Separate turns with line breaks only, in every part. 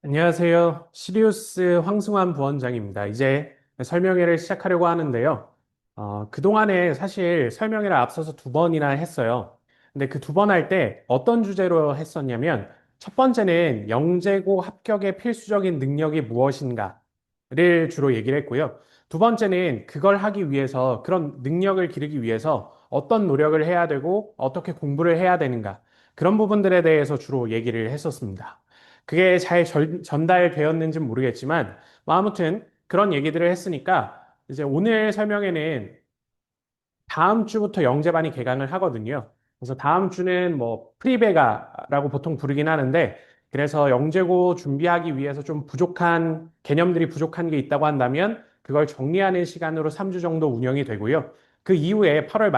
안녕하세요. 시리우스 황승환 부원장입니다. 이제 설명회를 시작하려고 하는데요. 그동안에 사실 설명회를 앞서서 두 번이나 했어요. 근데 그 두 번 할 때 어떤 주제로 했었냐면, 첫 번째는 영재고 합격의 필수적인 능력이 무엇인가를 주로 얘기를 했고요. 두 번째는 그걸 하기 위해서, 그런 능력을 기르기 위해서 어떤 노력을 해야 되고, 어떻게 공부를 해야 되는가. 그런 부분들에 대해서 주로 얘기를 했었습니다. 그게 잘 전달되었는지는 모르겠지만, 뭐 아무튼 그런 얘기들을 했으니까, 이제 오늘 설명에는 다음 주부터 영재반이 개강을 하거든요. 그래서 다음 주는 뭐 프리베가라고 보통 부르긴 하는데, 그래서 영재고 준비하기 위해서 좀 부족한 개념들이 부족한 게 있다고 한다면 그걸 정리하는 시간으로 3주 정도 운영이 되고요. 그 이후에 8월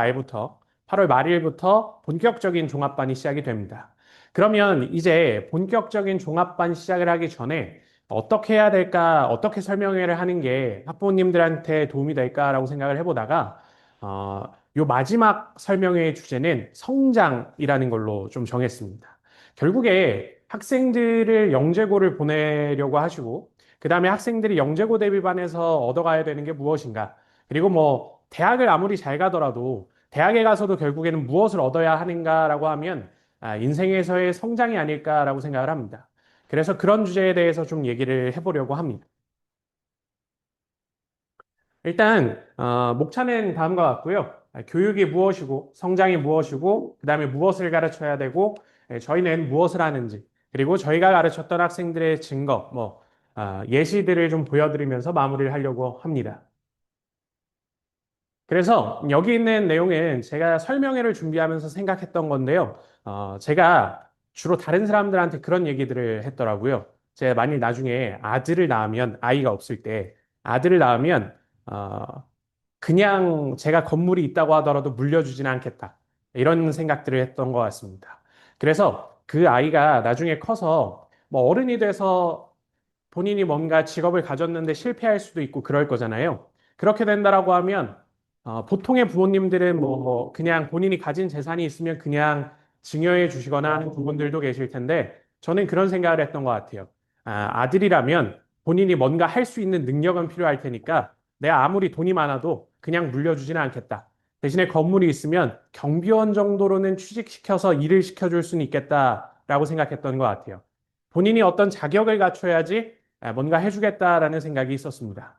말일부터 본격적인 종합반이 시작이 됩니다. 그러면 이제 본격적인 종합반 시작을 하기 전에 어떻게 해야 될까, 어떻게 설명회를 하는 게 학부모님들한테 도움이 될까라고 생각을 해보다가 어, 요 마지막 설명회의 주제는 성장이라는 걸로 좀 정했습니다. 결국에 학생들을 영재고를 보내려고 하시고, 그 다음에 학생들이 영재고 대비반에서 얻어가야 되는 게 무엇인가? 그리고 뭐, 대학을 아무리 잘 가더라도, 대학에 가서도 결국에는 무엇을 얻어야 하는가라고 하면, 인생에서의 성장이 아닐까라고 생각을 합니다. 그래서 그런 주제에 대해서 좀 얘기를 해보려고 합니다. 일단 목차는 다음과 같고요. 교육이 무엇이고 성장이 무엇이고 그다음에 무엇을 가르쳐야 되고 저희는 무엇을 하는지 그리고 저희가 가르쳤던 학생들의 증거 뭐 예시들을 좀 보여드리면서 마무리를 하려고 합니다. 그래서 여기 있는 내용은 제가 설명회를 준비하면서 생각했던 건데요. 제가 주로 다른 사람들한테 그런 얘기들을 했더라고요. 제가 만일 나중에 아들을 낳으면 아이가 없을 때 아들을 낳으면 어, 그냥 제가 건물이 있다고 하더라도 물려주지는 않겠다. 이런 생각들을 했던 것 같습니다. 그래서 그 아이가 나중에 커서 뭐 어른이 돼서 본인이 뭔가 직업을 가졌는데 실패할 수도 있고 그럴 거잖아요. 그렇게 된다라고 하면 보통의 부모님들은 뭐 그냥 본인이 가진 재산이 있으면 그냥 증여해 주시거나 하는 부분들도 계실 텐데 저는 그런 생각을 했던 것 같아요. 아들이라면 본인이 뭔가 할 수 있는 능력은 필요할 테니까 내가 아무리 돈이 많아도 그냥 물려주지는 않겠다. 대신에 건물이 있으면 경비원 정도로는 취직시켜서 일을 시켜줄 수는 있겠다라고 생각했던 것 같아요. 본인이 어떤 자격을 갖춰야지 뭔가 해주겠다라는 생각이 있었습니다.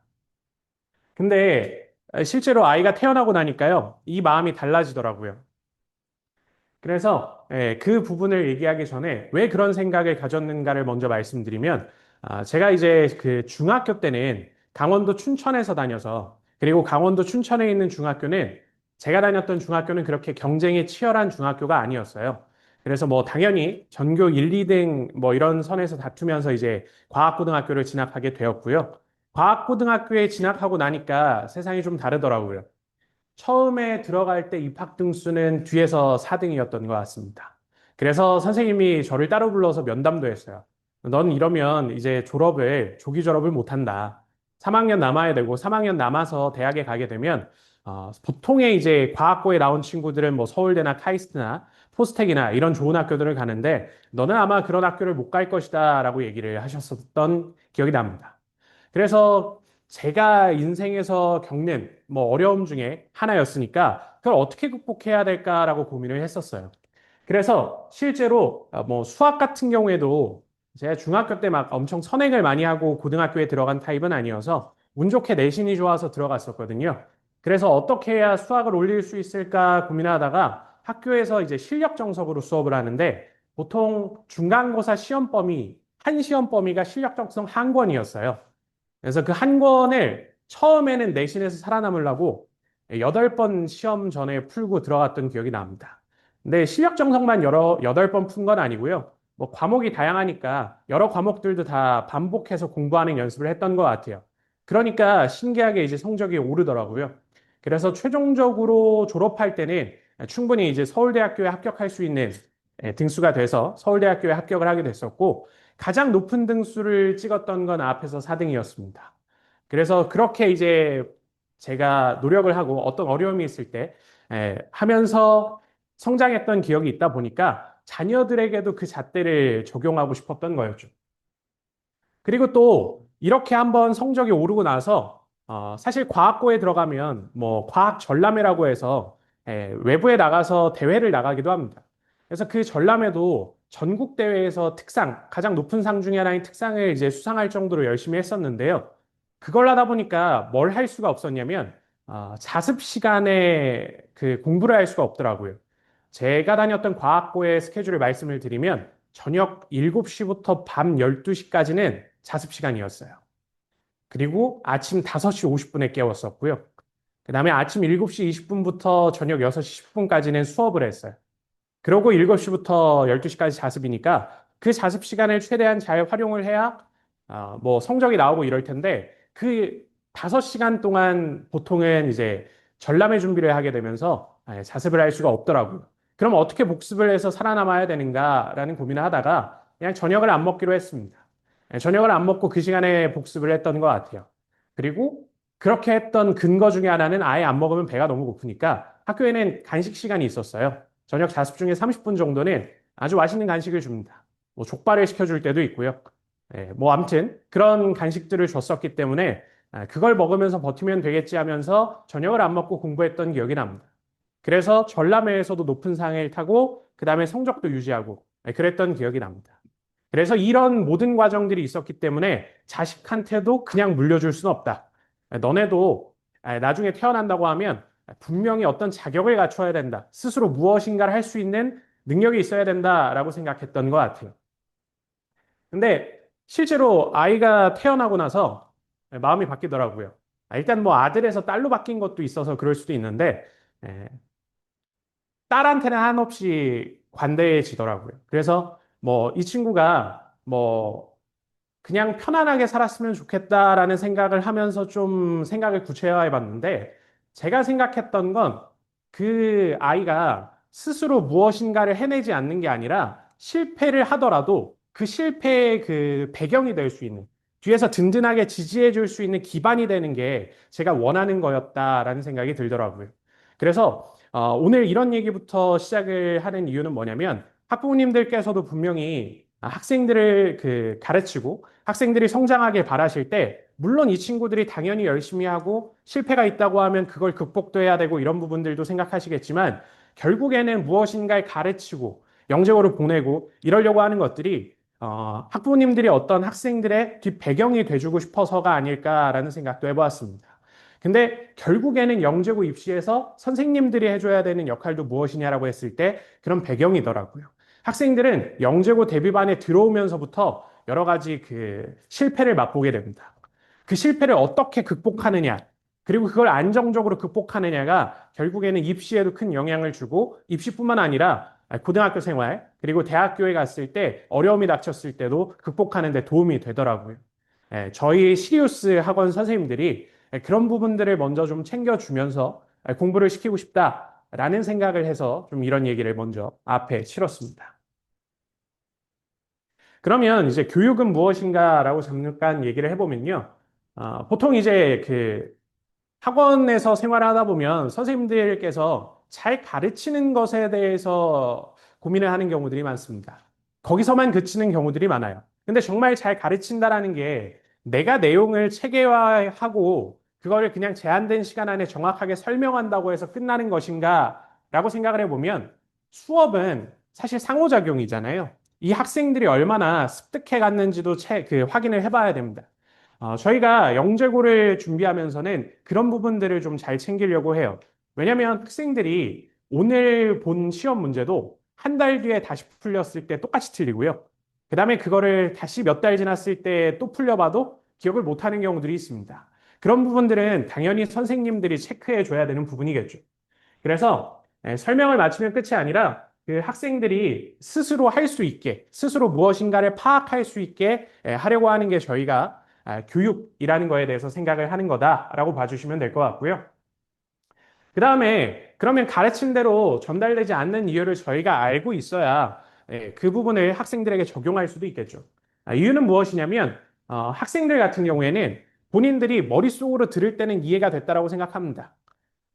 근데 실제로 아이가 태어나고 나니까요, 이 마음이 달라지더라고요. 그래서 그 부분을 얘기하기 전에 왜 그런 생각을 가졌는가를 먼저 말씀드리면 제가 이제 그 중학교 때는 강원도 춘천에서 다녀서 그리고 강원도 춘천에 있는 중학교는 제가 다녔던 중학교는 그렇게 경쟁이 치열한 중학교가 아니었어요. 그래서 뭐 당연히 전교 1, 2등 뭐 이런 선에서 다투면서 이제 과학고등학교를 진학하게 되었고요. 과학고등학교에 진학하고 나니까 세상이 좀 다르더라고요. 처음에 들어갈 때 입학 등수는 뒤에서 4등이었던 것 같습니다. 그래서 선생님이 저를 따로 불러서 면담도 했어요. 넌 이러면 이제 조기 졸업을 못한다. 3학년 남아야 되고 3학년 남아서 대학에 가게 되면 보통의 이제 과학고에 나온 친구들은 뭐 서울대나 카이스트나 포스텍이나 이런 좋은 학교들을 가는데 너는 아마 그런 학교를 못 갈 것이다라고 얘기를 하셨었던 기억이 납니다. 그래서 제가 인생에서 겪는 뭐 어려움 중에 하나였으니까 그걸 어떻게 극복해야 될까라고 고민을 했었어요. 그래서 실제로 뭐 수학 같은 경우에도 제가 중학교 때 막 엄청 선행을 많이 하고 고등학교에 들어간 타입은 아니어서 운 좋게 내신이 좋아서 들어갔었거든요. 그래서 어떻게 해야 수학을 올릴 수 있을까 고민하다가 학교에서 이제 실력 정석으로 수업을 하는데 보통 중간고사 시험 범위, 한 시험 범위가 실력 정석 한 권이었어요. 그래서 그 한 권을 처음에는 내신에서 살아남으려고 8번 시험 전에 풀고 들어갔던 기억이 납니다. 근데 실력 정석만 8번 푼 건 아니고요. 뭐 과목이 다양하니까 여러 과목들도 다 반복해서 공부하는 연습을 했던 것 같아요. 그러니까 신기하게 이제 성적이 오르더라고요. 그래서 최종적으로 졸업할 때는 충분히 이제 서울대학교에 합격할 수 있는 등수가 돼서 서울대학교에 합격을 하게 됐었고, 가장 높은 등수를 찍었던 건 앞에서 4등이었습니다. 그래서 그렇게 이제 제가 노력을 하고 어떤 어려움이 있을 때 하면서 성장했던 기억이 있다 보니까 자녀들에게도 그 잣대를 적용하고 싶었던 거였죠. 그리고 또 이렇게 한번 성적이 오르고 나서 사실 과학고에 들어가면 뭐 과학 전람회라고 해서 외부에 나가서 대회를 나가기도 합니다. 그래서 그 전람회도 전국 대회에서 특상, 가장 높은 상 중에 하나인 특상을 이제 수상할 정도로 열심히 했었는데요. 그걸 하다 보니까 뭘 할 수가 없었냐면 자습 시간에 그 공부를 할 수가 없더라고요. 제가 다녔던 과학고의 스케줄을 말씀을 드리면 저녁 7시부터 밤 12시까지는 자습 시간이었어요. 그리고 아침 5시 50분에 깨웠었고요. 그 다음에 아침 7시 20분부터 저녁 6시 10분까지는 수업을 했어요. 그러고 7시부터 12시까지 자습이니까 그 자습 시간을 최대한 잘 활용을 해야 뭐 성적이 나오고 이럴 텐데 그 5시간 동안 보통은 이제 전람회 준비를 하게 되면서 자습을 할 수가 없더라고요. 그럼 어떻게 복습을 해서 살아남아야 되는가라는 고민을 하다가 그냥 저녁을 안 먹기로 했습니다. 저녁을 안 먹고 그 시간에 복습을 했던 것 같아요. 그리고 그렇게 했던 근거 중에 하나는 아예 안 먹으면 배가 너무 고프니까 학교에는 간식 시간이 있었어요. 저녁 자습 중에 30분 정도는 아주 맛있는 간식을 줍니다. 뭐 족발을 시켜줄 때도 있고요. 뭐 아무튼 그런 간식들을 줬었기 때문에 그걸 먹으면서 버티면 되겠지 하면서 저녁을 안 먹고 공부했던 기억이 납니다. 그래서 전람회에서도 높은 상을 타고 그 다음에 성적도 유지하고 그랬던 기억이 납니다. 그래서 이런 모든 과정들이 있었기 때문에 자식한테도 그냥 물려줄 수는 없다. 너네도 나중에 태어난다고 하면 분명히 어떤 자격을 갖춰야 된다. 스스로 무엇인가를 할 수 있는 능력이 있어야 된다라고 생각했던 것 같아요. 근데 실제로 아이가 태어나고 나서 마음이 바뀌더라고요. 일단 뭐 아들에서 딸로 바뀐 것도 있어서 그럴 수도 있는데 에, 딸한테는 한없이 관대해지더라고요. 그래서 뭐 이 친구가 뭐 그냥 편안하게 살았으면 좋겠다라는 생각을 하면서 좀 생각을 구체화해 봤는데 제가 생각했던 건 그 아이가 스스로 무엇인가를 해내지 않는 게 아니라 실패를 하더라도 그 실패의 그 배경이 될 수 있는 뒤에서 든든하게 지지해 줄 수 있는 기반이 되는 게 제가 원하는 거였다라는 생각이 들더라고요. 그래서 오늘 이런 얘기부터 시작을 하는 이유는 뭐냐면 학부모님들께서도 분명히 학생들을 그 가르치고 학생들이 성장하길 바라실 때 물론 이 친구들이 당연히 열심히 하고 실패가 있다고 하면 그걸 극복도 해야 되고 이런 부분들도 생각하시겠지만 결국에는 무엇인가를 가르치고 영적으로 보내고 이러려고 하는 것들이 학부모님들이 어떤 학생들의 뒷 배경이 돼주고 싶어서가 아닐까라는 생각도 해보았습니다. 근데 결국에는 영재고 입시에서 선생님들이 해줘야 되는 역할도 무엇이냐라고 했을 때 그런 배경이더라고요. 학생들은 영재고 대비반에 들어오면서부터 여러 가지 그 실패를 맛보게 됩니다. 그 실패를 어떻게 극복하느냐, 그리고 그걸 안정적으로 극복하느냐가 결국에는 입시에도 큰 영향을 주고 입시뿐만 아니라 고등학교 생활, 그리고 대학교에 갔을 때 어려움이 닥쳤을 때도 극복하는 데 도움이 되더라고요. 저희 시리우스 학원 선생님들이 그런 부분들을 먼저 좀 챙겨주면서 공부를 시키고 싶다라는 생각을 해서 좀 이런 얘기를 먼저 앞에 치렀습니다. 그러면 이제 교육은 무엇인가라고 잠깐 얘기를 해보면요. 보통 이제 그 학원에서 생활을 하다 보면 선생님들께서 잘 가르치는 것에 대해서 고민을 하는 경우들이 많습니다. 거기서만 그치는 경우들이 많아요. 근데 정말 잘 가르친다라는 게 내가 내용을 체계화하고 그거를 그냥 제한된 시간 안에 정확하게 설명한다고 해서 끝나는 것인가 라고 생각을 해보면 수업은 사실 상호작용이잖아요. 이 학생들이 얼마나 습득해 갔는지도 그 확인을 해봐야 됩니다. 저희가 영재고를 준비하면서는 그런 부분들을 좀 잘 챙기려고 해요. 왜냐하면 학생들이 오늘 본 시험 문제도 한 달 뒤에 다시 풀렸을 때 똑같이 틀리고요. 그 다음에 그거를 다시 몇 달 지났을 때 또 풀려봐도 기억을 못하는 경우들이 있습니다. 그런 부분들은 당연히 선생님들이 체크해 줘야 되는 부분이겠죠. 그래서 설명을 마치면 끝이 아니라 그 학생들이 스스로 할 수 있게, 스스로 무엇인가를 파악할 수 있게 하려고 하는 게 저희가 교육이라는 거에 대해서 생각을 하는 거다라고 봐주시면 될 것 같고요. 그 다음에 그러면 가르친 대로 전달되지 않는 이유를 저희가 알고 있어야 그 부분을 학생들에게 적용할 수도 있겠죠. 이유는 무엇이냐면 학생들 같은 경우에는 본인들이 머릿속으로 들을 때는 이해가 됐다라고 생각합니다.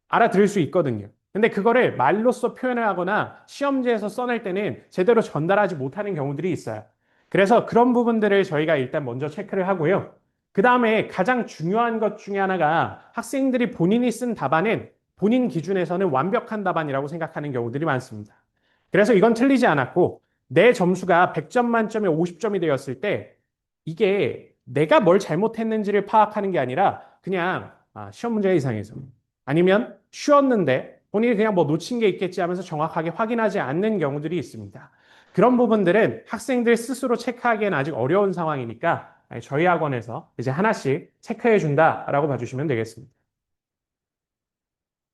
알아들을 수 있거든요. 근데 그거를 말로써 표현을 하거나 시험지에서 써낼 때는 제대로 전달하지 못하는 경우들이 있어요. 그래서 그런 부분들을 저희가 일단 먼저 체크를 하고요. 그 다음에 가장 중요한 것 중에 하나가 학생들이 본인이 쓴 답안은 본인 기준에서는 완벽한 답안이라고 생각하는 경우들이 많습니다. 그래서 이건 틀리지 않았고 내 점수가 100점 만점에 50점이 되었을 때 이게 내가 뭘 잘못했는지를 파악하는 게 아니라 그냥 시험 문제 이상해서 아니면 쉬었는데 본인이 그냥 뭐 놓친 게 있겠지 하면서 정확하게 확인하지 않는 경우들이 있습니다. 그런 부분들은 학생들 스스로 체크하기에는 아직 어려운 상황이니까 저희 학원에서 이제 하나씩 체크해 준다라고 봐주시면 되겠습니다.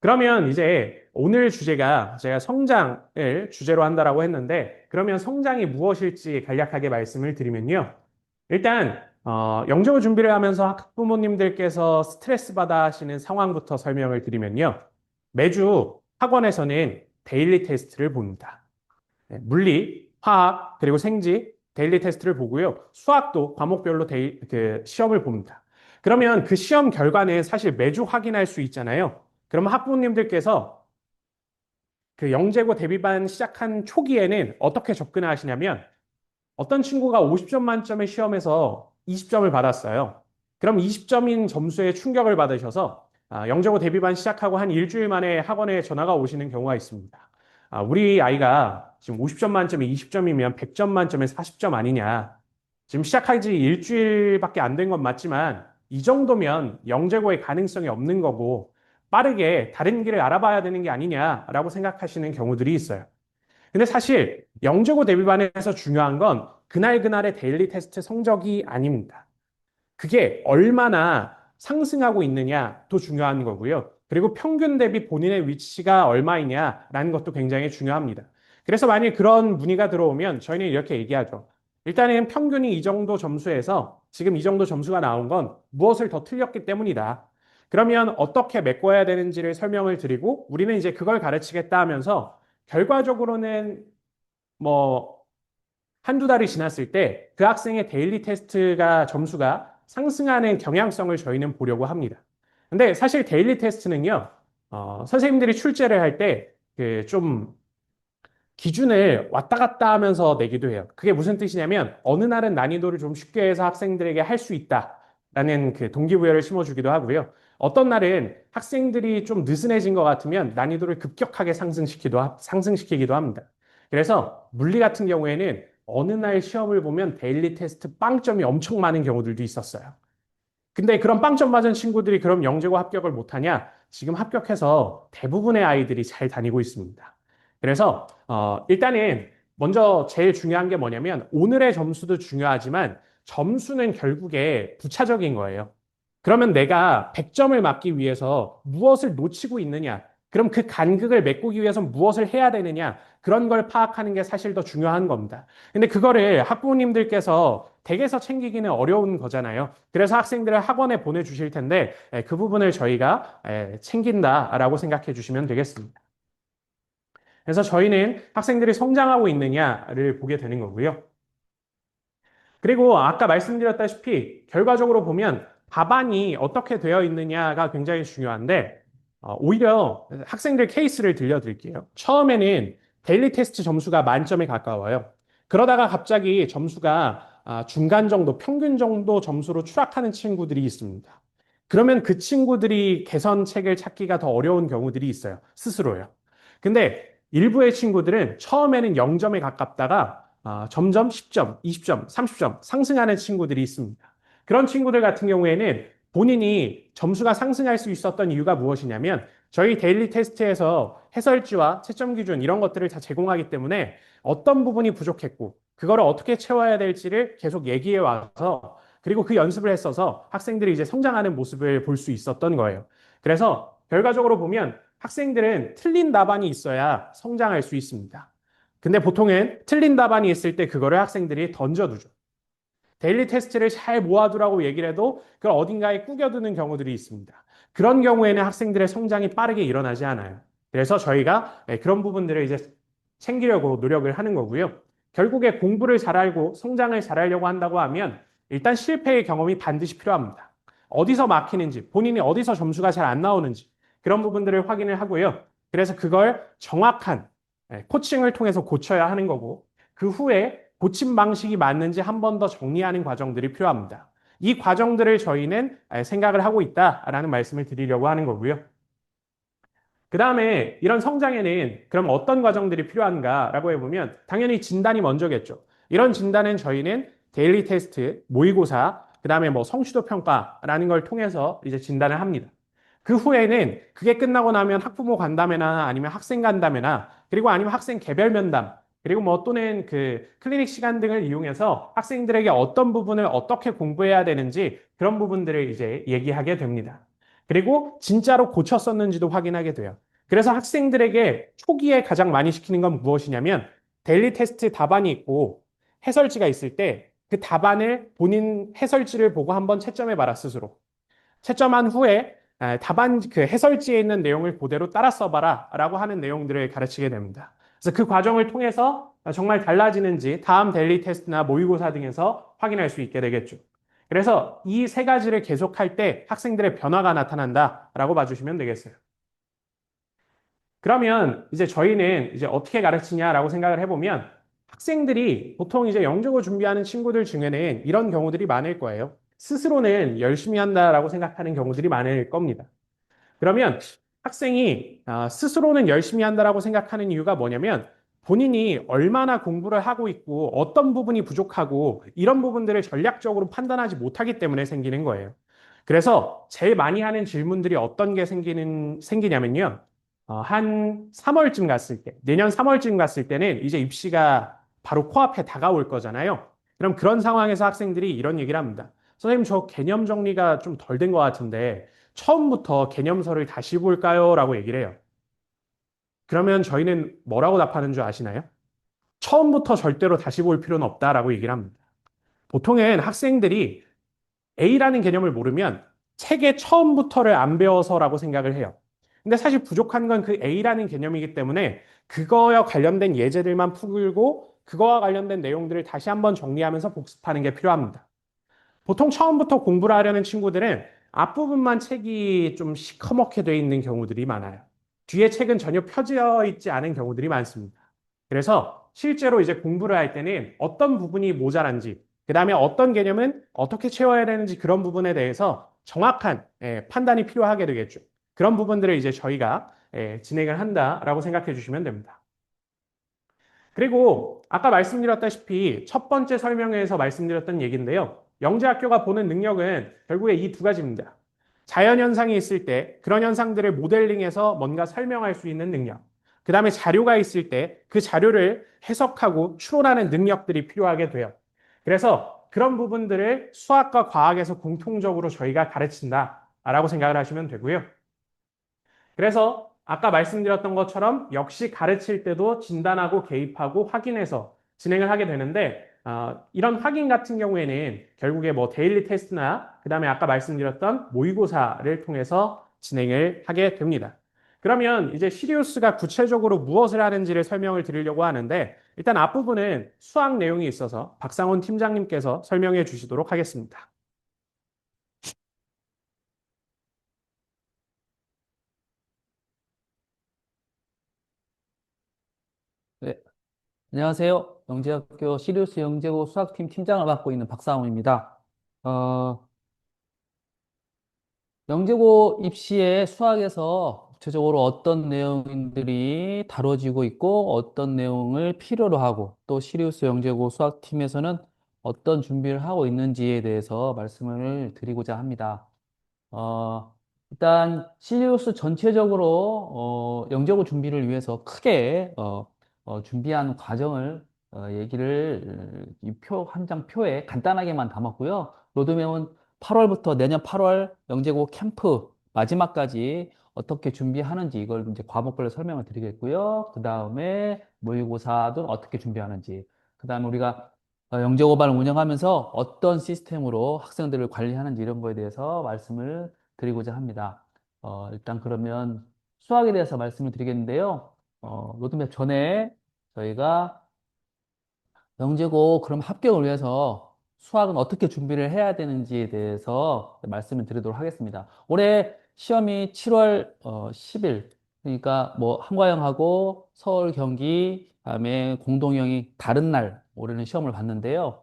그러면 이제 오늘 주제가 제가 성장을 주제로 한다라고 했는데 그러면 성장이 무엇일지 간략하게 말씀을 드리면요. 일단 영적으로 준비를 하면서 학부모님들께서 스트레스 받아 하시는 상황부터 설명을 드리면요. 매주 학원에서는 데일리 테스트를 봅니다. 네, 물리, 화학, 그리고 생지 데일리 테스트를 보고요. 수학도 과목별로 그 시험을 봅니다. 그러면 그 시험 결과는 사실 매주 확인할 수 있잖아요. 그러면 학부모님들께서 그 영재고 대비반 시작한 초기에는 어떻게 접근을 하시냐면 어떤 친구가 50점 만점의 시험에서 20점을 받았어요. 그럼 20점인 점수에 충격을 받으셔서 영재고 대비반 시작하고 한 일주일 만에 학원에 전화가 오시는 경우가 있습니다. 우리 아이가 지금 50점 만점에 20점이면 100점 만점에 40점 아니냐. 지금 시작한 지 일주일밖에 안 된 건 맞지만 이 정도면 영재고의 가능성이 없는 거고 빠르게 다른 길을 알아봐야 되는 게 아니냐라고 생각하시는 경우들이 있어요. 근데 사실 영재고 대비반에서 중요한 건 그날그날의 데일리 테스트 성적이 아닙니다. 그게 얼마나 상승하고 있느냐도 중요한 거고요. 그리고 평균 대비 본인의 위치가 얼마이냐라는 것도 굉장히 중요합니다. 그래서 만약 그런 문의가 들어오면 저희는 이렇게 얘기하죠. 일단은 평균이 이 정도 점수에서 지금 이 정도 점수가 나온 건 무엇을 더 틀렸기 때문이다. 그러면 어떻게 메꿔야 되는지를 설명을 드리고 우리는 이제 그걸 가르치겠다 하면서 결과적으로는 뭐 한두 달이 지났을 때 그 학생의 데일리 테스트가 점수가 상승하는 경향성을 저희는 보려고 합니다. 근데 사실 데일리 테스트는요, 선생님들이 출제를 할 때 그 좀 기준을 왔다 갔다 하면서 내기도 해요. 그게 무슨 뜻이냐면 어느 날은 난이도를 좀 쉽게 해서 학생들에게 할 수 있다라는 그 동기부여를 심어주기도 하고요. 어떤 날은 학생들이 좀 느슨해진 것 같으면 난이도를 급격하게 상승시키기도 합니다. 그래서 물리 같은 경우에는 어느 날 시험을 보면 데일리 테스트 빵점이 엄청 많은 경우들도 있었어요. 근데 그런 빵점 맞은 친구들이 그럼 영재고 합격을 못하냐? 지금 합격해서 대부분의 아이들이 잘 다니고 있습니다. 그래서 일단은 먼저 제일 중요한 게 뭐냐면 오늘의 점수도 중요하지만 점수는 결국에 부차적인 거예요. 그러면 내가 100점을 맞기 위해서 무엇을 놓치고 있느냐? 그럼 그 간극을 메꾸기 위해서 무엇을 해야 되느냐? 그런 걸 파악하는 게 사실 더 중요한 겁니다. 근데 그거를 학부모님들께서 댁에서 챙기기는 어려운 거잖아요. 그래서 학생들을 학원에 보내주실 텐데 그 부분을 저희가 챙긴다라고 생각해 주시면 되겠습니다. 그래서 저희는 학생들이 성장하고 있느냐를 보게 되는 거고요. 그리고 아까 말씀드렸다시피 결과적으로 보면 답안이 어떻게 되어 있느냐가 굉장히 중요한데 오히려 학생들 케이스를 들려드릴게요. 처음에는 데일리 테스트 점수가 만점에 가까워요. 그러다가 갑자기 점수가 중간 정도, 평균 정도 점수로 추락하는 친구들이 있습니다. 그러면 그 친구들이 개선책을 찾기가 더 어려운 경우들이 있어요. 스스로요. 근데 일부의 친구들은 처음에는 0점에 가깝다가 점점 10점, 20점, 30점 상승하는 친구들이 있습니다. 그런 친구들 같은 경우에는 본인이 점수가 상승할 수 있었던 이유가 무엇이냐면 저희 데일리 테스트에서 해설지와 채점 기준 이런 것들을 다 제공하기 때문에 어떤 부분이 부족했고 그거를 어떻게 채워야 될지를 계속 얘기해 와서 그리고 그 연습을 했어서 학생들이 이제 성장하는 모습을 볼 수 있었던 거예요. 그래서 결과적으로 보면 학생들은 틀린 답안이 있어야 성장할 수 있습니다. 근데 보통은 틀린 답안이 있을 때 그거를 학생들이 던져두죠. 데일리 테스트를 잘 모아두라고 얘기를 해도 그걸 어딘가에 꾸겨두는 경우들이 있습니다. 그런 경우에는 학생들의 성장이 빠르게 일어나지 않아요. 그래서 저희가 그런 부분들을 이제 챙기려고 노력을 하는 거고요. 결국에 공부를 잘 알고 성장을 잘 하려고 한다고 하면 일단 실패의 경험이 반드시 필요합니다. 어디서 막히는지, 본인이 어디서 점수가 잘 안 나오는지 그런 부분들을 확인을 하고요. 그래서 그걸 정확한 코칭을 통해서 고쳐야 하는 거고 그 후에 고침 방식이 맞는지 한 번 더 정리하는 과정들이 필요합니다. 이 과정들을 저희는 생각을 하고 있다라는 말씀을 드리려고 하는 거고요. 그 다음에 이런 성장에는 그럼 어떤 과정들이 필요한가라고 해보면 당연히 진단이 먼저겠죠. 이런 진단은 저희는 데일리 테스트, 모의고사, 그 다음에 뭐 성취도 평가라는 걸 통해서 이제 진단을 합니다. 그 후에는 그게 끝나고 나면 학부모 간담회나 아니면 학생 간담회나 그리고 아니면 학생 개별 면담 그리고 뭐 또는 그 클리닉 시간 등을 이용해서 학생들에게 어떤 부분을 어떻게 공부해야 되는지 그런 부분들을 이제 얘기하게 됩니다. 그리고 진짜로 고쳤었는지도 확인하게 돼요. 그래서 학생들에게 초기에 가장 많이 시키는 건 무엇이냐면 데일리 테스트 답안이 있고 해설지가 있을 때 그 답안을 본인 해설지를 보고 한번 채점해 봐라 스스로. 채점한 후에 답안 그 해설지에 있는 내용을 그대로 따라 써봐라 라고 하는 내용들을 가르치게 됩니다. 그래서 그 과정을 통해서 정말 달라지는지 다음 데일리 테스트나 모의고사 등에서 확인할 수 있게 되겠죠. 그래서 이 세 가지를 계속할 때 학생들의 변화가 나타난다라고 봐주시면 되겠어요. 그러면 이제 저희는 이제 어떻게 가르치냐라고 생각을 해보면 학생들이 보통 이제 영적으로 준비하는 친구들 중에는 이런 경우들이 많을 거예요. 스스로는 열심히 한다라고 생각하는 경우들이 많을 겁니다. 그러면 학생이 스스로는 열심히 한다라고 생각하는 이유가 뭐냐면 본인이 얼마나 공부를 하고 있고 어떤 부분이 부족하고 이런 부분들을 전략적으로 판단하지 못하기 때문에 생기는 거예요. 그래서 제일 많이 하는 질문들이 어떤 게 생기냐면요. 한 3월쯤 갔을 때, 내년 3월쯤 갔을 때는 이제 입시가 바로 코앞에 다가올 거잖아요. 그럼 그런 상황에서 학생들이 이런 얘기를 합니다. 선생님, 저 개념 정리가 좀 덜 된 것 같은데 처음부터 개념서를 다시 볼까요? 라고 얘기를 해요. 그러면 저희는 뭐라고 답하는 줄 아시나요? 처음부터 절대로 다시 볼 필요는 없다라고 얘기를 합니다. 보통은 학생들이 A라는 개념을 모르면 책의 처음부터를 안 배워서라고 생각을 해요. 근데 사실 부족한 건 그 A라는 개념이기 때문에 그거와 관련된 예제들만 풀고 그거와 관련된 내용들을 다시 한번 정리하면서 복습하는 게 필요합니다. 보통 처음부터 공부를 하려는 친구들은 앞부분만 책이 좀 시커멓게 돼 있는 경우들이 많아요. 뒤에 책은 전혀 펴져 있지 않은 경우들이 많습니다. 그래서 실제로 이제 공부를 할 때는 어떤 부분이 모자란지, 그 다음에 어떤 개념은 어떻게 채워야 되는지 그런 부분에 대해서 정확한 판단이 필요하게 되겠죠. 그런 부분들을 이제 저희가 진행을 한다라고 생각해 주시면 됩니다. 그리고 아까 말씀드렸다시피 첫 번째 설명회에서 말씀드렸던 얘기인데요. 영재학교가 보는 능력은 결국에 이 두 가지입니다. 자연현상이 있을 때 그런 현상들을 모델링해서 뭔가 설명할 수 있는 능력. 그 다음에 자료가 있을 때 그 자료를 해석하고 추론하는 능력들이 필요하게 돼요. 그래서 그런 부분들을 수학과 과학에서 공통적으로 저희가 가르친다라고 생각을 하시면 되고요. 그래서 아까 말씀드렸던 것처럼 역시 가르칠 때도 진단하고 개입하고 확인해서 진행을 하게 되는데 이런 확인 같은 경우에는 결국에 뭐 데일리 테스트나 그다음에 아까 말씀드렸던 모의고사를 통해서 진행을 하게 됩니다. 그러면 이제 시리우스가 구체적으로 무엇을 하는지를 설명을 드리려고 하는데 일단 앞부분은 수학 내용이 있어서 박상훈 팀장님께서 설명해 주시도록 하겠습니다.
네, 안녕하세요. 영재학교 시리우스 영재고 수학팀 팀장을 맡고 있는 박상훈입니다. 어, 영재고 입시에 수학에서 구체적으로 어떤 내용들이 다뤄지고 있고 어떤 내용을 필요로 하고 또 시리우스 영재고 수학팀에서는 어떤 준비를 하고 있는지에 대해서 말씀을 드리고자 합니다. 어, 일단 시리우스 전체적으로 영재고 준비를 위해서 크게 준비한 과정을 이 표 한 장 표에 간단하게만 담았고요. 로드맵은 8월부터 내년 8월 영재고 캠프 마지막까지 어떻게 준비하는지 이걸 이제 과목별로 설명을 드리겠고요. 그 다음에 모의고사도 어떻게 준비하는지, 그 다음에 우리가 영재고반을 운영하면서 어떤 시스템으로 학생들을 관리하는지 이런 거에 대해서 말씀을 드리고자 합니다. 일단 그러면 수학에 대해서 말씀을 드리겠는데요. 로드맵 전에 저희가 영재고 그럼 합격을 위해서 수학은 어떻게 준비를 해야 되는지에 대해서 말씀을 드리도록 하겠습니다. 올해 시험이 7월 10일, 그러니까 뭐 한과형하고 서울, 경기, 그다음에 공동형이 다른 날 올해는 시험을 봤는데요.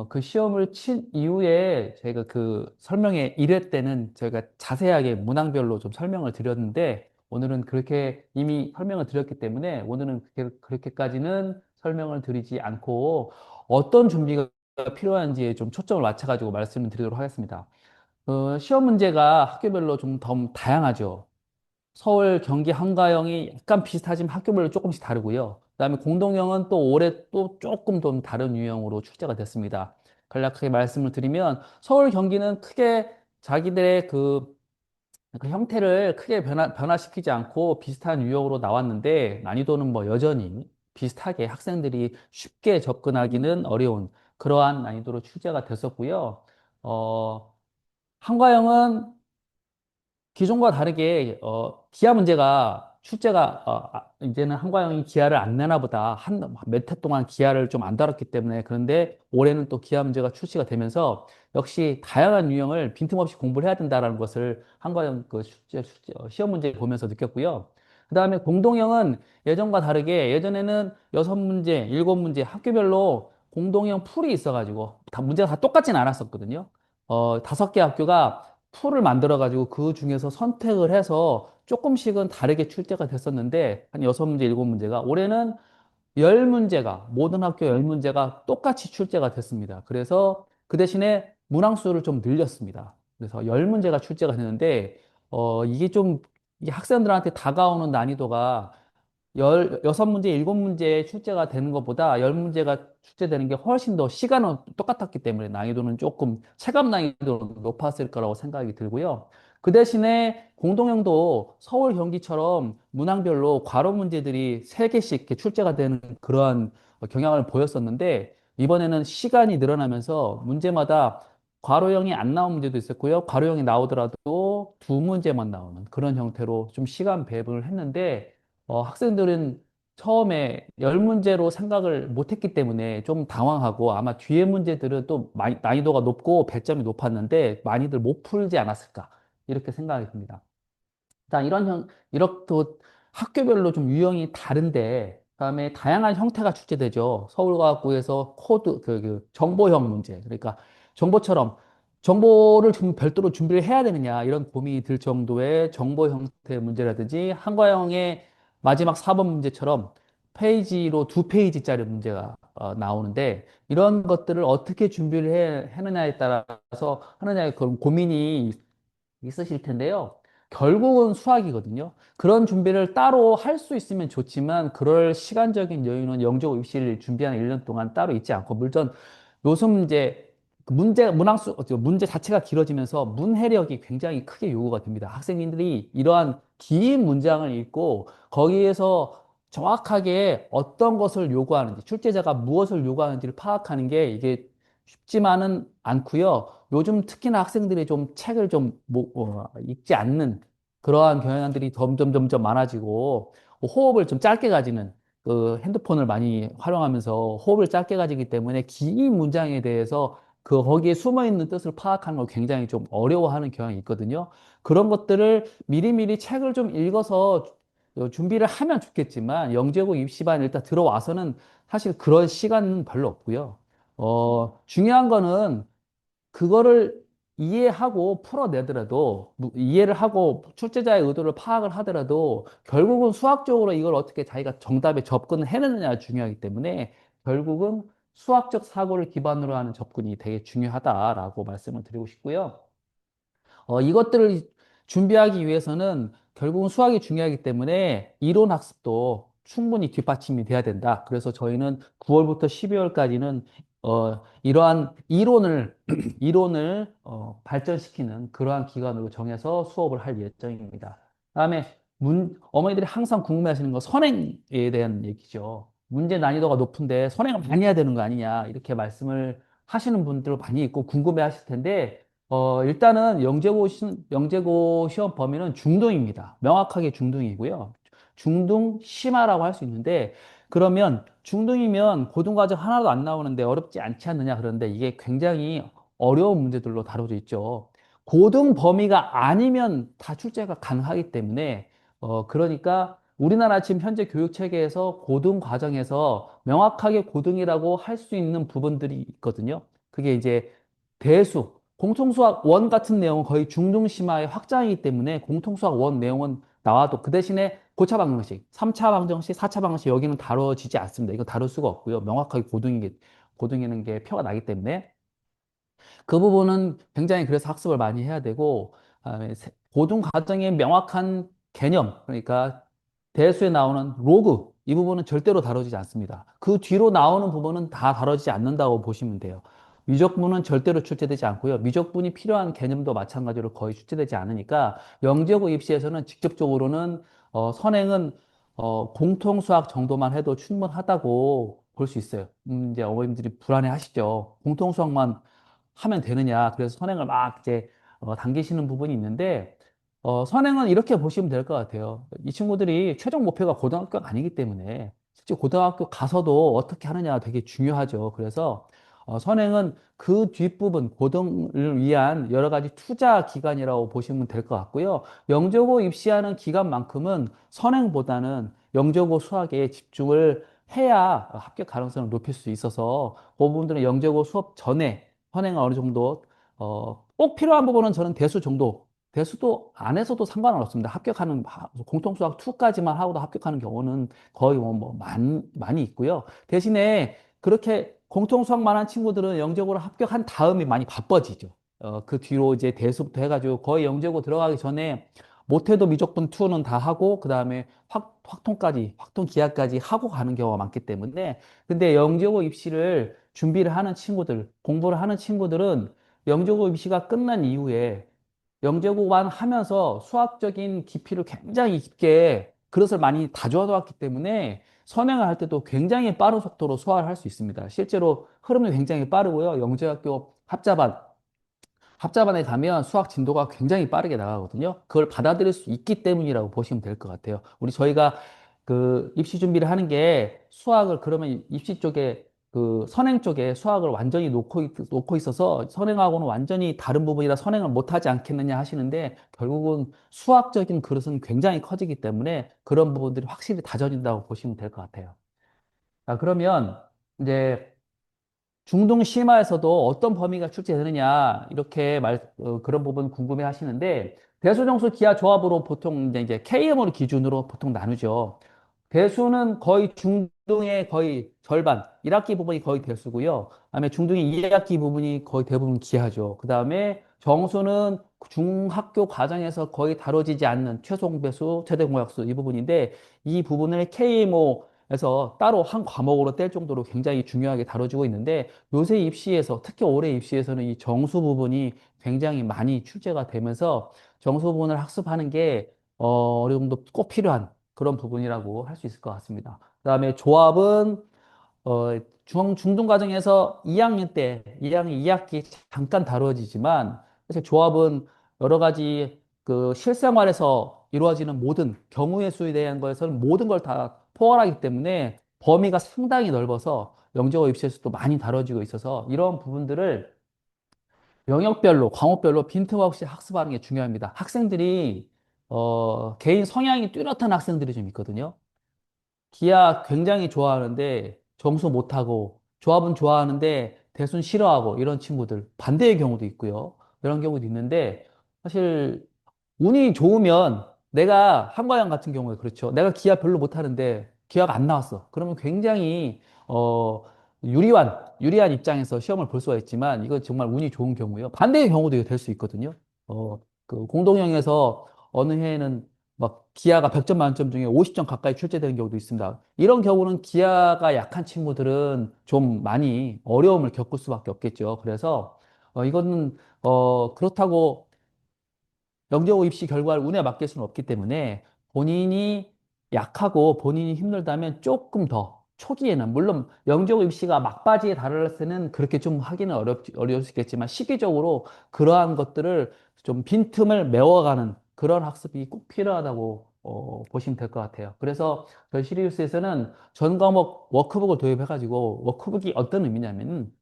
그 시험을 친 이후에 저희가 그 설명회 1회 때는 저희가 자세하게 문항별로 좀 설명을 드렸는데 오늘은 그렇게 이미 설명을 드렸기 때문에 오늘은 그렇게까지는 설명을 드리지 않고 어떤 준비가 필요한지에 좀 초점을 맞춰가지고 말씀을 드리도록 하겠습니다. 시험 문제가 학교별로 좀 더 다양하죠. 서울, 경기, 한가형이 약간 비슷하지만 학교별로 조금씩 다르고요. 그다음에 공동형은 또 올해 또 조금 좀 다른 유형으로 출제가 됐습니다. 간략하게 말씀을 드리면 서울, 경기는 크게 자기들의 그 형태를 크게 변화시키지 않고 비슷한 유형으로 나왔는데 난이도는 뭐 여전히 비슷하게 학생들이 쉽게 접근하기는 어려운 그러한 난이도로 출제가 됐었고요. 한과형은 기존과 다르게 기하 문제가 출제가 이제는 한과형이 기하를 안 내나 보다 한 몇 해 동안 기하를 좀 안 다뤘기 때문에 그런데 올해는 또 기하 문제가 출시가 되면서 역시 다양한 유형을 빈틈없이 공부를 해야 된다라는 것을 한과형 그 시험 문제 보면서 느꼈고요. 그다음에 공동형은 예전과 다르게 예전에는 6문제, 7문제 학교별로 공동형 풀이 있어가지고 다 문제가 다 똑같진 않았었거든요. 5개 학교가 풀을 만들어가지고 그 중에서 선택을 해서 조금씩은 다르게 출제가 됐었는데, 한 6문제, 7문제가. 올해는 10문제가, 모든 학교 10문제가 똑같이 출제가 됐습니다. 그래서 그 대신에 문항수를 좀 늘렸습니다. 그래서 10문제가 출제가 됐는데, 이게 좀, 이게 학생들한테 다가오는 난이도가 6문제, 7문제 출제가 되는 것보다 10문제가 출제되는 게 훨씬 더 시간은 똑같았기 때문에 난이도는 조금 체감 난이도는 높았을 거라고 생각이 들고요. 그 대신에 공동형도 서울, 경기처럼 문항별로 괄호 문제들이 3개씩 이렇게 출제가 되는 그러한 경향을 보였었는데 이번에는 시간이 늘어나면서 문제마다 괄호형이 안 나온 문제도 있었고요. 괄호형이 나오더라도 2문제만 나오는 그런 형태로 좀 시간 배분을 했는데 학생들은 처음에 열 문제로 생각을 못했기 때문에 좀 당황하고 아마 뒤에 문제들은 또 많이 난이도가 높고 배점이 높았는데 많이들 못 풀지 않았을까 이렇게 생각이 듭니다. 자, 이렇게 또 학교별로 좀 유형이 다른데, 그다음에 다양한 형태가 출제되죠. 서울과학부에서 정보형 문제. 그러니까 정보처럼 정보를 좀 별도로 준비를 해야 되느냐, 이런 고민이 들 정도의 정보 형태의 문제라든지, 한과형의 마지막 4번 문제처럼 페이지로 2페이지짜리 문제가 나오는데, 이런 것들을 어떻게 준비를 하느냐에 따라서 하느냐의 그런 고민이 있으실 텐데요. 결국은 수학이거든요. 그런 준비를 따로 할 수 있으면 좋지만 그럴 시간적인 여유는 영재고 입시를 준비하는 1년 동안 따로 있지 않고 물론 요즘 문제 문제 자체가 길어지면서 문해력이 굉장히 크게 요구가 됩니다. 학생님들이 이러한 긴 문장을 읽고 거기에서 정확하게 어떤 것을 요구하는지, 출제자가 무엇을 요구하는지를 파악하는 게 이게 쉽지만은 않고요. 요즘 특히나 학생들이 좀 책을 좀 읽지 않는 그러한 경향들이 점점 많아지고 호흡을 좀 짧게 가지는 그 핸드폰을 많이 활용하면서 호흡을 짧게 가지기 때문에 긴 문장에 대해서 거기에 숨어 있는 뜻을 파악하는 걸 굉장히 좀 어려워하는 경향이 있거든요. 그런 것들을 미리미리 책을 좀 읽어서 준비를 하면 좋겠지만 영재고 입시반 일단 들어와서는 사실 그런 시간은 별로 없고요. 중요한 거는 그거를 이해하고 풀어내더라도, 이해를 하고 출제자의 의도를 파악을 하더라도, 결국은 수학적으로 이걸 어떻게 자기가 정답에 접근을 해내느냐가 중요하기 때문에, 결국은 수학적 사고를 기반으로 하는 접근이 되게 중요하다라고 말씀을 드리고 싶고요. 이것들을 준비하기 위해서는 결국은 수학이 중요하기 때문에 이론 학습도 충분히 뒷받침이 돼야 된다. 그래서 저희는 9월부터 12월까지는 이러한 이론을 발전시키는 그러한 기간으로 정해서 수업을 할 예정입니다. 다음에 어머니들이 항상 궁금해하시는 거 선행에 대한 얘기죠. 문제 난이도가 높은데 선행을 많이 해야 되는 거 아니냐 이렇게 말씀을 하시는 분들 많이 있고 궁금해 하실 텐데 일단은 영재고 시험 범위는 중등입니다. 명확하게 중등이고요. 중등 심화라고 할 수 있는데, 그러면 중등이면 고등과정 하나도 안 나오는데 어렵지 않지 않느냐 그러는데 이게 굉장히 어려운 문제들로 다뤄져 있죠. 고등 범위가 아니면 다 출제가 가능하기 때문에 그러니까 우리나라 지금 현재 교육 체계에서 고등 과정에서 명확하게 고등이라고 할 수 있는 부분들이 있거든요. 그게 이제 대수, 공통수학 원 같은 내용은 거의 중등심화의 확장이기 때문에 공통수학 원 내용은 나와도 그 대신에 고차 방정식, 3차 방정식, 4차 방정식 여기는 다뤄지지 않습니다. 이거 다룰 수가 없고요. 명확하게 고등이라는 게 표가 나기 때문에. 그 부분은 굉장히 그래서 학습을 많이 해야 되고, 그다음에 고등 과정의 명확한 개념, 그러니까 대수에 나오는 로그, 이 부분은 절대로 다뤄지지 않습니다. 그 뒤로 나오는 부분은 다 다뤄지지 않는다고 보시면 돼요. 미적분은 절대로 출제되지 않고요. 미적분이 필요한 개념도 마찬가지로 거의 출제되지 않으니까 영재고 입시에서는 직접적으로는 선행은 공통수학 정도만 해도 충분하다고 볼 수 있어요. 이제 어머님들이 불안해 하시죠. 공통수학만 하면 되느냐. 그래서 선행을 막 이제 당기시는 부분이 있는데, 선행은 이렇게 보시면 될 것 같아요. 이 친구들이 최종 목표가 고등학교가 아니기 때문에 실제 고등학교 가서도 어떻게 하느냐 되게 중요하죠. 그래서 선행은 그 뒷부분, 고등을 위한 여러 가지 투자 기간이라고 보시면 될 것 같고요. 영재고 입시하는 기간만큼은 선행보다는 영재고 수학에 집중을 해야 합격 가능성을 높일 수 있어서 그 부분들은 영재고 수업 전에 선행을 어느 정도 꼭 필요한 부분은 저는 대수 정도 대수도 안 해서도 상관은 없습니다. 합격하는 공통수학 2까지만 하고도 합격하는 경우는 거의 많이 있고요. 대신에 그렇게 공통수학만 한 친구들은 영재고를 합격한 다음에 많이 바빠지죠. 그 뒤로 이제 대수부터 해가지고 거의 영재고 들어가기 전에 못해도 미적분 2는 다 하고 그다음에 확통 기하까지 하고 가는 경우가 많기 때문에 근데 영재고 입시를 준비를 하는 친구들, 공부를 하는 친구들은 영재고 입시가 끝난 이후에 영재고만 하면서 수학적인 깊이를 굉장히 깊게 그것을 많이 다져왔기 때문에 선행을 할 때도 굉장히 빠른 속도로 수학을 할 수 있습니다. 실제로 흐름이 굉장히 빠르고요. 영재학교 합자반에 가면 수학 진도가 굉장히 빠르게 나가거든요. 그걸 받아들일 수 있기 때문이라고 보시면 될 것 같아요. 저희가 그 입시 준비를 하는 게 수학을 그러면 입시 쪽에 그 선행 쪽에 수학을 완전히 놓고 있어서 선행하고는 완전히 다른 부분이라 선행을 못하지 않겠느냐 하시는데 결국은 수학적인 그릇은 굉장히 커지기 때문에 그런 부분들이 확실히 다져진다고 보시면 될 것 같아요. 자, 그러면 이제 중동 심화에서도 어떤 범위가 출제되느냐 이렇게 그런 부분 궁금해 하시는데 대수정수 기하 조합으로 보통 이제 KM을 기준으로 보통 나누죠. 대수는 거의 중등의 거의 절반, 1학기 부분이 거의 대수고요. 그다음에 중등의 2학기 부분이 거의 대부분 기하죠. 그다음에 정수는 중학교 과정에서 거의 다뤄지지 않는 최소 공배수, 최대 공약수 이 부분인데 이 부분을 KMO에서 따로 한 과목으로 뗄 정도로 굉장히 중요하게 다뤄지고 있는데 요새 입시에서 특히 올해 입시에서는 이 정수 부분이 굉장히 많이 출제가 되면서 정수 부분을 학습하는 게 어느 정도 꼭 필요한 그런 부분이라고 할 수 있을 것 같습니다. 그다음에 조합은 중등 과정에서 2학년 때 2학년 2학기 잠깐 다루어지지만 사실 조합은 여러 가지 그 실생활에서 이루어지는 모든 경우의 수에 대한 거에서는 모든 걸 다 포괄하기 때문에 범위가 상당히 넓어서 영재고 입시에서도 많이 다뤄지고 있어서 이런 부분들을 영역별로, 과목별로 빈틈없이 학습하는 게 중요합니다. 학생들이 개인 성향이 뚜렷한 학생들이 좀 있거든요. 기하 굉장히 좋아하는데 점수 못하고 조합은 좋아하는데 대순 싫어하고 이런 친구들 반대의 경우도 있고요. 이런 경우도 있는데 사실 운이 좋으면 내가 한과장 같은 경우에 그렇죠. 내가 기하 별로 못하는데 기하가 안 나왔어. 그러면 굉장히 유리한 입장에서 시험을 볼 수가 있지만 이건 정말 운이 좋은 경우예요. 반대의 경우도 될 수 있거든요. 그 공동형에서 어느 해에는 막 기하가 100점 만점 중에 50점 가까이 출제되는 경우도 있습니다. 이런 경우는 기하가 약한 친구들은 좀 많이 어려움을 겪을 수밖에 없겠죠. 그래서 이거는 그렇다고 영재고 입시 결과를 운에 맡길 수는 없기 때문에 본인이 약하고 본인이 힘들다면 조금 더 초기에는 물론 영재고 입시가 막바지에 달할 때는 그렇게 좀 하기는 어려울 수 있겠지만 시기적으로 그러한 것들을 좀 빈틈을 메워가는 그런 학습이 꼭 필요하다고 보시면 될 것 같아요. 그래서 저희 시리우스에서는 전 과목 워크북을 도입해가지고 워크북이 어떤 의미냐면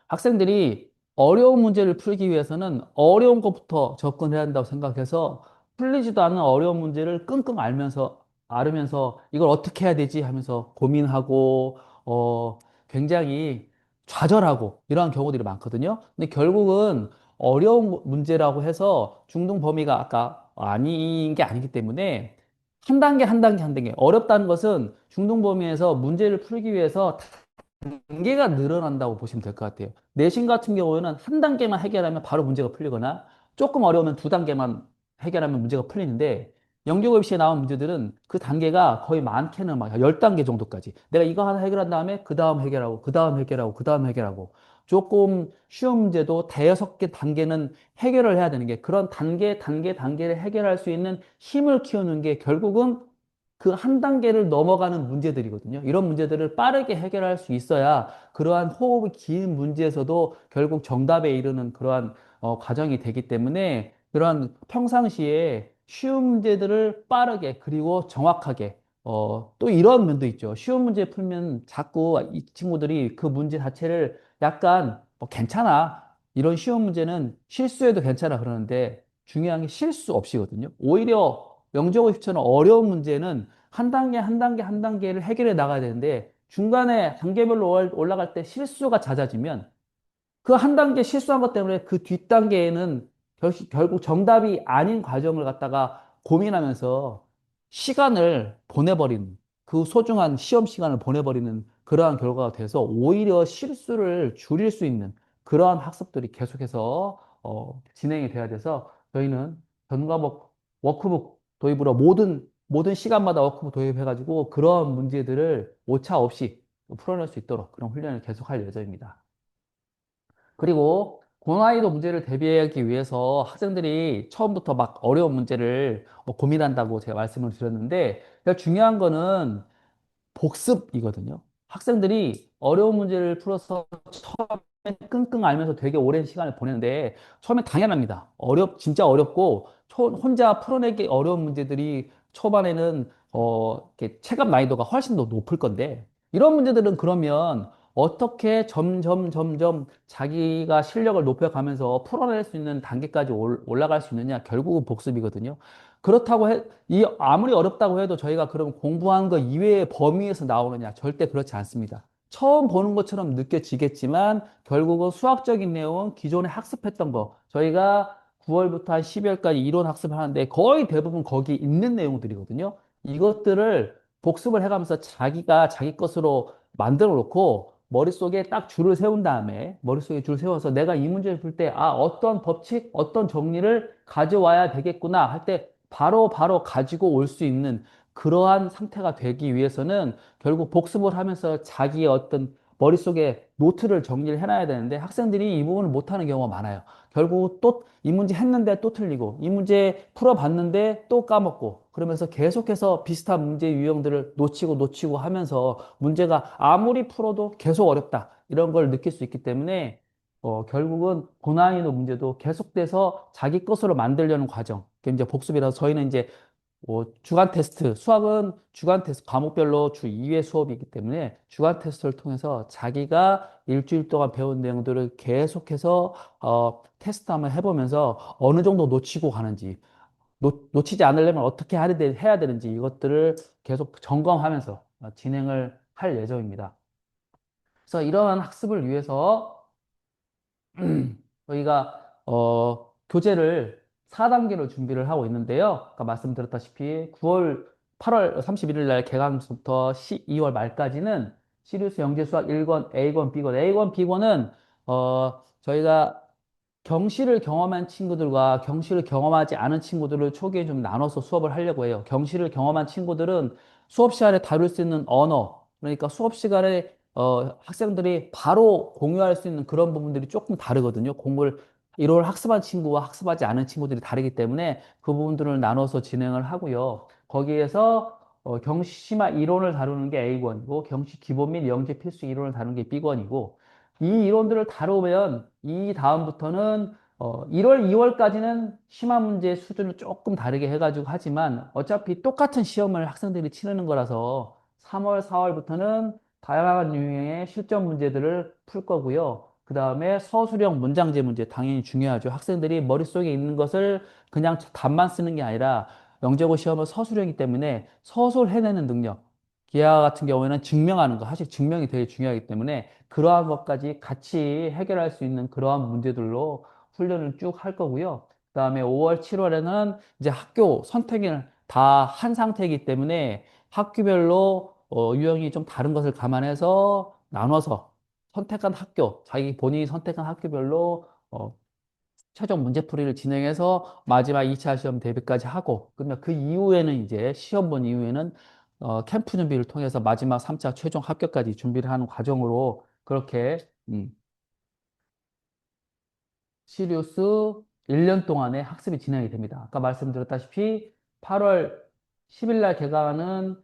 학생들이 어려운 문제를 풀기 위해서는 어려운 것부터 접근해야 한다고 생각해서 풀리지도 않는 어려운 문제를 끙끙 앓으면서 이걸 어떻게 해야 되지 하면서 고민하고, 굉장히 좌절하고 이러한 경우들이 많거든요. 근데 결국은 어려운 문제라고 해서 중등 범위가 아까 아닌 게 아니기 때문에 한 단계 한 단계 한 단계 어렵다는 것은 중등 범위에서 문제를 풀기 위해서 단계가 늘어난다고 보시면 될 것 같아요. 내신 같은 경우에는 한 단계만 해결하면 바로 문제가 풀리거나 조금 어려우면 두 단계만 해결하면 문제가 풀리는데 영재고시에 나온 문제들은 그 단계가 거의 많게는 막 10단계 정도까지 내가 이거 하나 해결한 다음에 그 다음 해결하고 그 다음 해결하고 그 다음 해결하고 조금 쉬운 문제도 대여섯 개 단계는 해결을 해야 되는 게 그런 단계를 해결할 수 있는 힘을 키우는 게 결국은 그 한 단계를 넘어가는 문제들이거든요. 이런 문제들을 빠르게 해결할 수 있어야 그러한 호흡이 긴 문제에서도 결국 정답에 이르는 그러한 과정이 되기 때문에 그러한 평상시에 쉬운 문제들을 빠르게 그리고 정확하게 또 이런 면도 있죠. 쉬운 문제 풀면 자꾸 이 친구들이 그 문제 자체를 약간 괜찮아. 이런 쉬운 문제는 실수해도 괜찮아 그러는데 중요한 게 실수 없이거든요. 오히려 영재고시처럼 어려운 문제는 한 단계, 한 단계, 한 단계를 해결해 나가야 되는데 중간에 단계별로 올라갈 때 실수가 잦아지면 그 한 단계 실수한 것 때문에 그 뒷단계에는 결국 정답이 아닌 과정을 갖다가 고민하면서 시간을 보내버리는 그 소중한 시험 시간을 보내버리는 그러한 결과가 돼서 오히려 실수를 줄일 수 있는 그러한 학습들이 계속해서 진행이 돼야 돼서 저희는 전 과목 워크북 도입으로 모든 시간마다 워크북 도입해가지고 그런 문제들을 오차 없이 풀어낼 수 있도록 그런 훈련을 계속할 예정입니다. 그리고 고난이도 문제를 대비하기 위해서 학생들이 처음부터 막 어려운 문제를 고민한다고 제가 말씀을 드렸는데, 중요한 거는 복습이거든요. 학생들이 어려운 문제를 풀어서 처음에 끙끙 앓면서 되게 오랜 시간을 보내는데, 처음에 당연합니다. 진짜 어렵고, 혼자 풀어내기 어려운 문제들이 초반에는, 이렇게 체감 난이도가 훨씬 더 높을 건데, 이런 문제들은 그러면 어떻게 점점 자기가 실력을 높여가면서 풀어낼 수 있는 단계까지 올라갈 수 있느냐? 결국은 복습이거든요. 그렇다고 아무리 어렵다고 해도 저희가 그럼 공부한 거 이외의 범위에서 나오느냐? 절대 그렇지 않습니다. 처음 보는 것처럼 느껴지겠지만 결국은 수학적인 내용은 기존에 학습했던 거. 저희가 9월부터 한 12월까지 이론 학습을 하는데 거의 대부분 거기 있는 내용들이거든요. 이것들을 복습을 해가면서 자기가 자기 것으로 만들어 놓고 머릿속에 딱 줄을 세운 다음에 머릿속에 줄 세워서 내가 이 문제를 풀 때 어떤 법칙, 어떤 정리를 가져와야 되겠구나 할 때 바로 가지고 올 수 있는 그러한 상태가 되기 위해서는 결국 복습을 하면서 자기의 어떤 머릿속에 노트를 정리를 해놔야 되는데 학생들이 이 부분을 못하는 경우가 많아요. 결국 또 이 문제 했는데 또 틀리고 이 문제 풀어봤는데 또 까먹고 그러면서 계속해서 비슷한 문제 유형들을 놓치고 하면서 문제가 아무리 풀어도 계속 어렵다 이런 걸 느낄 수 있기 때문에 결국은 고난이도 문제도 계속돼서 자기 것으로 만들려는 과정. 그게 이제 복습이라서 저희는 이제 주간 테스트, 수학은 주간 테스트, 과목별로 주 2회 수업이기 때문에 주간 테스트를 통해서 자기가 일주일 동안 배운 내용들을 계속해서 테스트 한번 해보면서 어느 정도 놓치고 가는지, 놓치지 않으려면 어떻게 해야 되는지 이것들을 계속 점검하면서 진행을 할 예정입니다. 그래서 이러한 학습을 위해서 저희가 교재를 4단계로 준비를 하고 있는데요. 아까 말씀드렸다시피 8월 31일 날 개강부터 12월 말까지는 시리우스 영재수학 1권, A권, B권, A권, B권은 저희가 경시를 경험한 친구들과 경시를 경험하지 않은 친구들을 초기에 좀 나눠서 수업을 하려고 해요. 경시를 경험한 친구들은 수업 시간에 다룰 수 있는 언어, 그러니까 수업 시간에 학생들이 바로 공유할 수 있는 그런 부분들이 조금 다르거든요. 이걸 학습한 친구와 학습하지 않은 친구들이 다르기 때문에 그 부분들을 나눠서 진행을 하고요. 거기에서 경시마 이론을 다루는 게 A권이고 경시 기본 및 영재 필수 이론을 다루는 게 B권이고 이 이론들을 다루면 이 다음부터는 1월, 2월까지는 심화 문제 수준을 조금 다르게 해가지고 하지만 어차피 똑같은 시험을 학생들이 치르는 거라서 3월, 4월부터는 다양한 유형의 실전 문제들을 풀 거고요. 그 다음에 서술형 문장제 문제 당연히 중요하죠. 학생들이 머릿속에 있는 것을 그냥 답만 쓰는 게 아니라 영재고 시험은 서술형이기 때문에 서술 해내는 능력. 기하 같은 경우에는 증명하는 거, 사실 증명이 되게 중요하기 때문에 그러한 것까지 같이 해결할 수 있는 그러한 문제들로 훈련을 쭉 할 거고요. 그다음에 5월, 7월에는 이제 학교 선택을 다 한 상태이기 때문에 학교별로 유형이 좀 다른 것을 감안해서 나눠서 선택한 학교, 자기 본인이 선택한 학교별로 최종 문제풀이를 진행해서 마지막 2차 시험 대비까지 하고, 그러면 그 이후에는 이제 시험 본 이후에는 캠프 준비를 통해서 마지막 3차 최종 합격까지 준비를 하는 과정으로 그렇게 시리우스 1년 동안의 학습이 진행이 됩니다. 아까 말씀드렸다시피 8월 10일 날 개강하는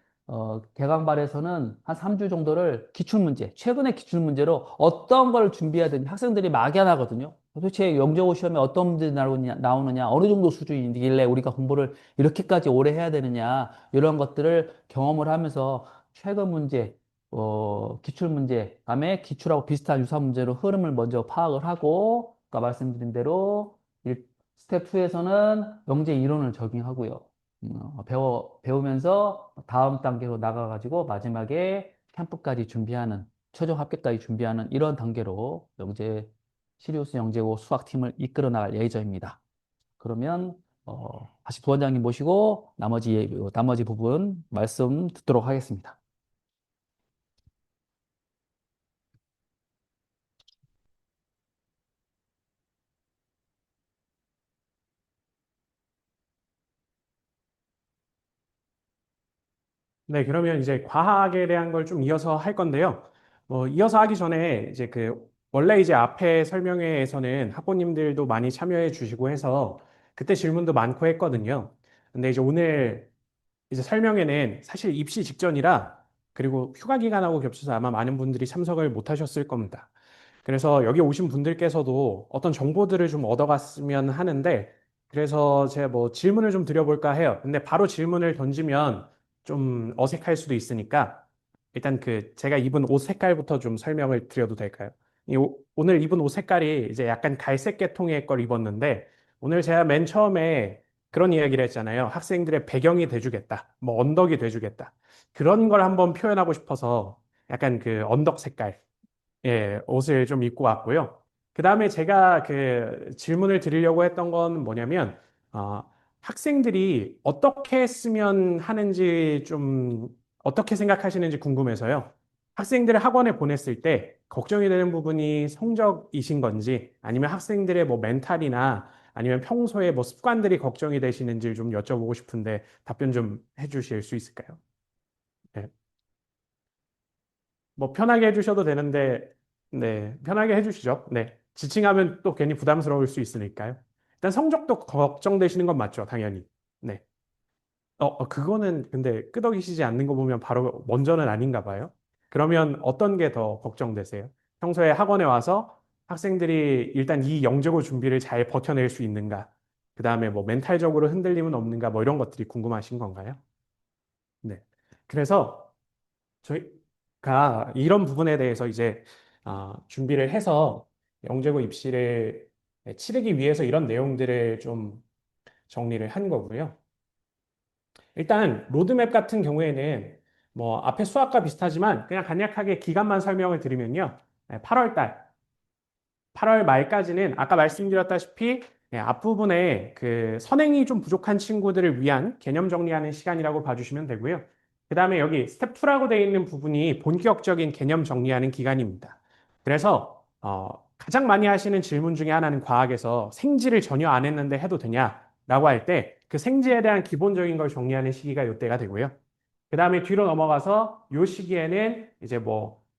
개강반에서는 한 3주 정도를 기출문제, 최근의 기출문제로 어떤 걸 준비해야 되는지 학생들이 막연하거든요. 도대체 영재고 시험에 어떤 문제 나오느냐, 어느 정도 수준이길래 우리가 공부를 이렇게까지 오래 해야 되느냐, 이런 것들을 경험을 하면서 최근 문제, 기출 문제, 다음에 기출하고 비슷한 유사 문제로 흐름을 먼저 파악을 하고, 아까 말씀드린 대로 스텝 2에서는 영재 이론을 적용하고요. 배우면서 다음 단계로 나가가지고 마지막에 캠프까지 준비하는, 최종 합격까지 준비하는 이런 단계로 시리우스 영재고 수학팀을 이끌어 나갈 예정입니다. 그러면 다시 부원장님 모시고 나머지 부분 말씀 듣도록 하겠습니다.
네, 그러면 이제 과학에 대한 걸 좀 이어서 할 건데요. 이어서 하기 전에 이제 원래 이제 앞에 설명회에서는 학부모님들도 많이 참여해 주시고 해서 그때 질문도 많고 했거든요. 근데 이제 오늘 이제 설명회는 사실 입시 직전이라 그리고 휴가 기간하고 겹쳐서 아마 많은 분들이 참석을 못 하셨을 겁니다. 그래서 여기 오신 분들께서도 어떤 정보들을 좀 얻어갔으면 하는데, 그래서 제가 질문을 좀 드려볼까 해요. 근데 바로 질문을 던지면 좀 어색할 수도 있으니까, 일단 제가 입은 옷 색깔부터 좀 설명을 드려도 될까요? 오늘 입은 옷 색깔이 이제 약간 갈색 계통의 걸 입었는데, 오늘 제가 맨 처음에 그런 이야기를 했잖아요. 학생들의 배경이 돼주겠다. 언덕이 돼주겠다. 그런 걸 한번 표현하고 싶어서 약간 언덕 색깔. 예, 옷을 좀 입고 왔고요. 그 다음에 제가 질문을 드리려고 했던 건 뭐냐면, 어, 학생들이 어떻게 했으면 하는지 좀, 어떻게 생각하시는지 궁금해서요. 학생들을 학원에 보냈을 때 걱정이 되는 부분이 성적이신 건지, 아니면 학생들의 멘탈이나 아니면 평소에 습관들이 걱정이 되시는지 좀 여쭤보고 싶은데 답변 좀 해주실 수 있을까요? 네. 편하게 해주셔도 되는데, 네, 편하게 해주시죠. 네. 지칭하면 또 괜히 부담스러울 수 있으니까요. 일단 성적도 걱정되시는 건 맞죠, 당연히. 네. 그거는 근데 끄덕이시지 않는 거 보면 바로 먼저는 아닌가 봐요. 그러면 어떤 게 더 걱정되세요? 평소에 학원에 와서 학생들이 일단 이 영재고 준비를 잘 버텨낼 수 있는가? 그 다음에 멘탈적으로 흔들림은 없는가? 이런 것들이 궁금하신 건가요? 네. 그래서 저희가 이런 부분에 대해서 이제 준비를 해서 영재고 입시를 치르기 위해서 이런 내용들을 좀 정리를 한 거고요. 일단 로드맵 같은 경우에는 앞에 수학과 비슷하지만 그냥 간략하게 기간만 설명을 드리면요. 8월 달 8월 말까지는 아까 말씀드렸다시피 앞부분에 선행이 좀 부족한 친구들을 위한 개념 정리하는 시간이라고 봐주시면 되고요. 그 다음에 여기 스텝 2라고 되어 있는 부분이 본격적인 개념 정리하는 기간입니다. 그래서 가장 많이 하시는 질문 중에 하나는 과학에서 생지를 전혀 안 했는데 해도 되냐라고 할 때 그 생지에 대한 기본적인 걸 정리하는 시기가 이때가 되고요. 그 다음에 뒤로 넘어가서 이 시기에는 이제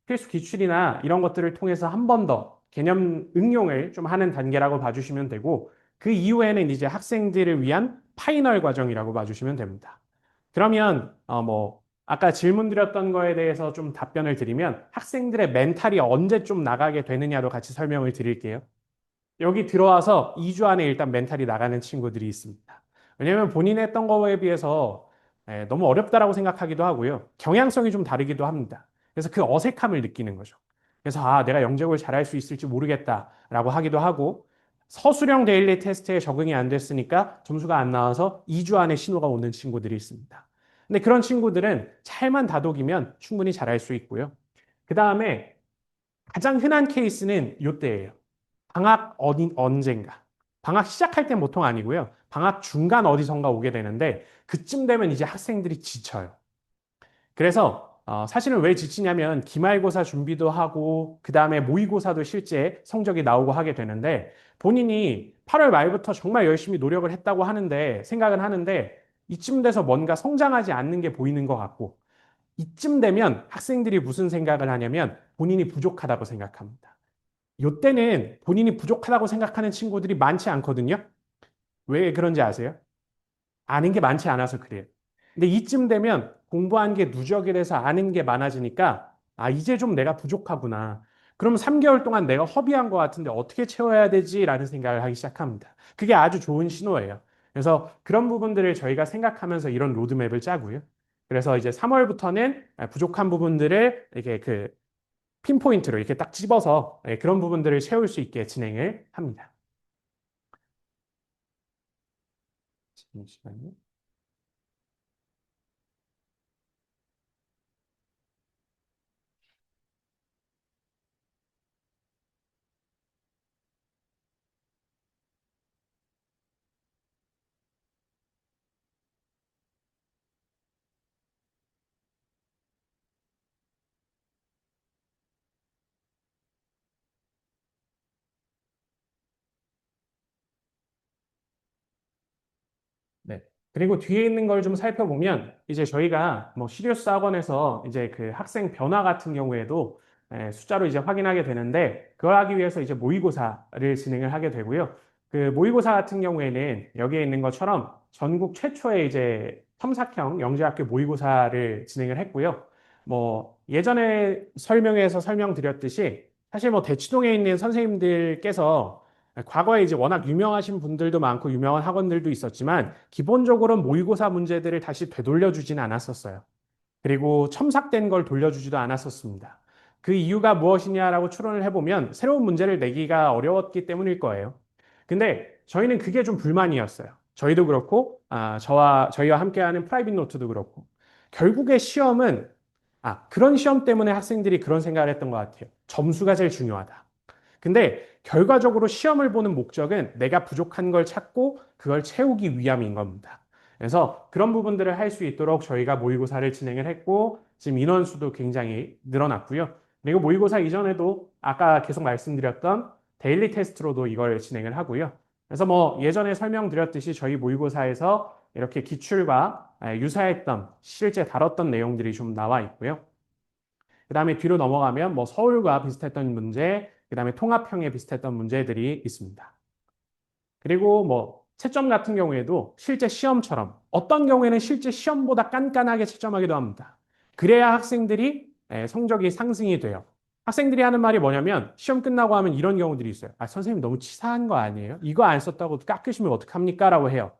필수 기출이나 이런 것들을 통해서 한 번 더 개념 응용을 좀 하는 단계라고 봐주시면 되고, 그 이후에는 이제 학생들을 위한 파이널 과정이라고 봐주시면 됩니다. 그러면 아까 질문 드렸던 거에 대해서 좀 답변을 드리면 학생들의 멘탈이 언제 좀 나가게 되느냐도 같이 설명을 드릴게요. 여기 들어와서 2주 안에 일단 멘탈이 나가는 친구들이 있습니다. 왜냐하면 본인이 했던 거에 비해서 너무 어렵다라고 생각하기도 하고요. 경향성이 좀 다르기도 합니다. 그래서 그 어색함을 느끼는 거죠. 그래서 내가 영재고를 잘할 수 있을지 모르겠다라고 하기도 하고 서술형 데일리 테스트에 적응이 안 됐으니까 점수가 안 나와서 2주 안에 신호가 오는 친구들이 있습니다. 근데 그런 친구들은 잘만 다독이면 충분히 잘할 수 있고요. 그 다음에 가장 흔한 케이스는 이때예요. 방학 언젠가. 방학 시작할 땐 보통 아니고요. 방학 중간 어디선가 오게 되는데 그쯤 되면 이제 학생들이 지쳐요. 그래서 사실은 왜 지치냐면 기말고사 준비도 하고 그 다음에 모의고사도 실제 성적이 나오고 하게 되는데 본인이 8월 말부터 정말 열심히 노력을 했다고 하는데 생각은 하는데 이쯤 돼서 뭔가 성장하지 않는 게 보이는 것 같고 이쯤 되면 학생들이 무슨 생각을 하냐면 본인이 부족하다고 생각합니다. 이때는 본인이 부족하다고 생각하는 친구들이 많지 않거든요. 왜 그런지 아세요? 아는 게 많지 않아서 그래요. 근데 이쯤 되면 공부한 게 누적이 돼서 아는 게 많아지니까 이제 좀 내가 부족하구나. 그럼 3개월 동안 내가 허비한 것 같은데 어떻게 채워야 되지라는 생각을 하기 시작합니다. 그게 아주 좋은 신호예요. 그래서 그런 부분들을 저희가 생각하면서 이런 로드맵을 짜고요. 그래서 이제 3월부터는 부족한 부분들을 이렇게 그 핀포인트로 이렇게 딱 집어서 그런 부분들을 채울 수 있게 진행을 합니다. 잠시만요. 네. 그리고 뒤에 있는 걸 좀 살펴보면 이제 저희가 뭐 시리우스 학원에서 이제 그 학생 변화 같은 경우에도 숫자로 이제 확인하게 되는데 그걸 하기 위해서 이제 모의고사를 진행을 하게 되고요. 그 모의고사 같은 경우에는 여기에 있는 것처럼 전국 최초의 이제 첨삭형 영재학교 모의고사를 진행을 했고요. 뭐 예전에 설명회에서 설명드렸듯이 사실 뭐 대치동에 있는 선생님들께서 과거에 이제 워낙 유명하신 분들도 많고 유명한 학원들도 있었지만 기본적으로는 모의고사 문제들을 다시 되돌려주지는 않았었어요. 그리고 첨삭된 걸 돌려주지도 않았었습니다. 그 이유가 무엇이냐라고 추론을 해보면 새로운 문제를 내기가 어려웠기 때문일 거예요. 근데 저희는 그게 좀 불만이었어요. 저희도 그렇고, 저희와 함께하는 프라이빗 노트도 그렇고. 결국에 시험은, 그런 시험 때문에 학생들이 그런 생각을 했던 것 같아요. 점수가 제일 중요하다. 근데 결과적으로 시험을 보는 목적은 내가 부족한 걸 찾고 그걸 채우기 위함인 겁니다. 그래서 그런 부분들을 할 수 있도록 저희가 모의고사를 진행을 했고 지금 인원수도 굉장히 늘어났고요. 그리고 모의고사 이전에도 아까 계속 말씀드렸던 데일리 테스트로도 이걸 진행을 하고요. 그래서 뭐 예전에 설명드렸듯이 저희 모의고사에서 이렇게 기출과 유사했던 실제 다뤘던 내용들이 좀 나와 있고요. 그 다음에 뒤로 넘어가면 뭐 서울과 비슷했던 문제, 그 다음에 통합형에 비슷했던 문제들이 있습니다. 그리고 뭐 채점 같은 경우에도 실제 시험처럼 어떤 경우에는 실제 시험보다 깐깐하게 채점하기도 합니다. 그래야 학생들이 성적이 상승이 돼요. 학생들이 하는 말이 뭐냐면 시험 끝나고 하면 이런 경우들이 있어요. 선생님 너무 치사한 거 아니에요? 이거 안 썼다고 깎으시면 어떡합니까? 라고 해요.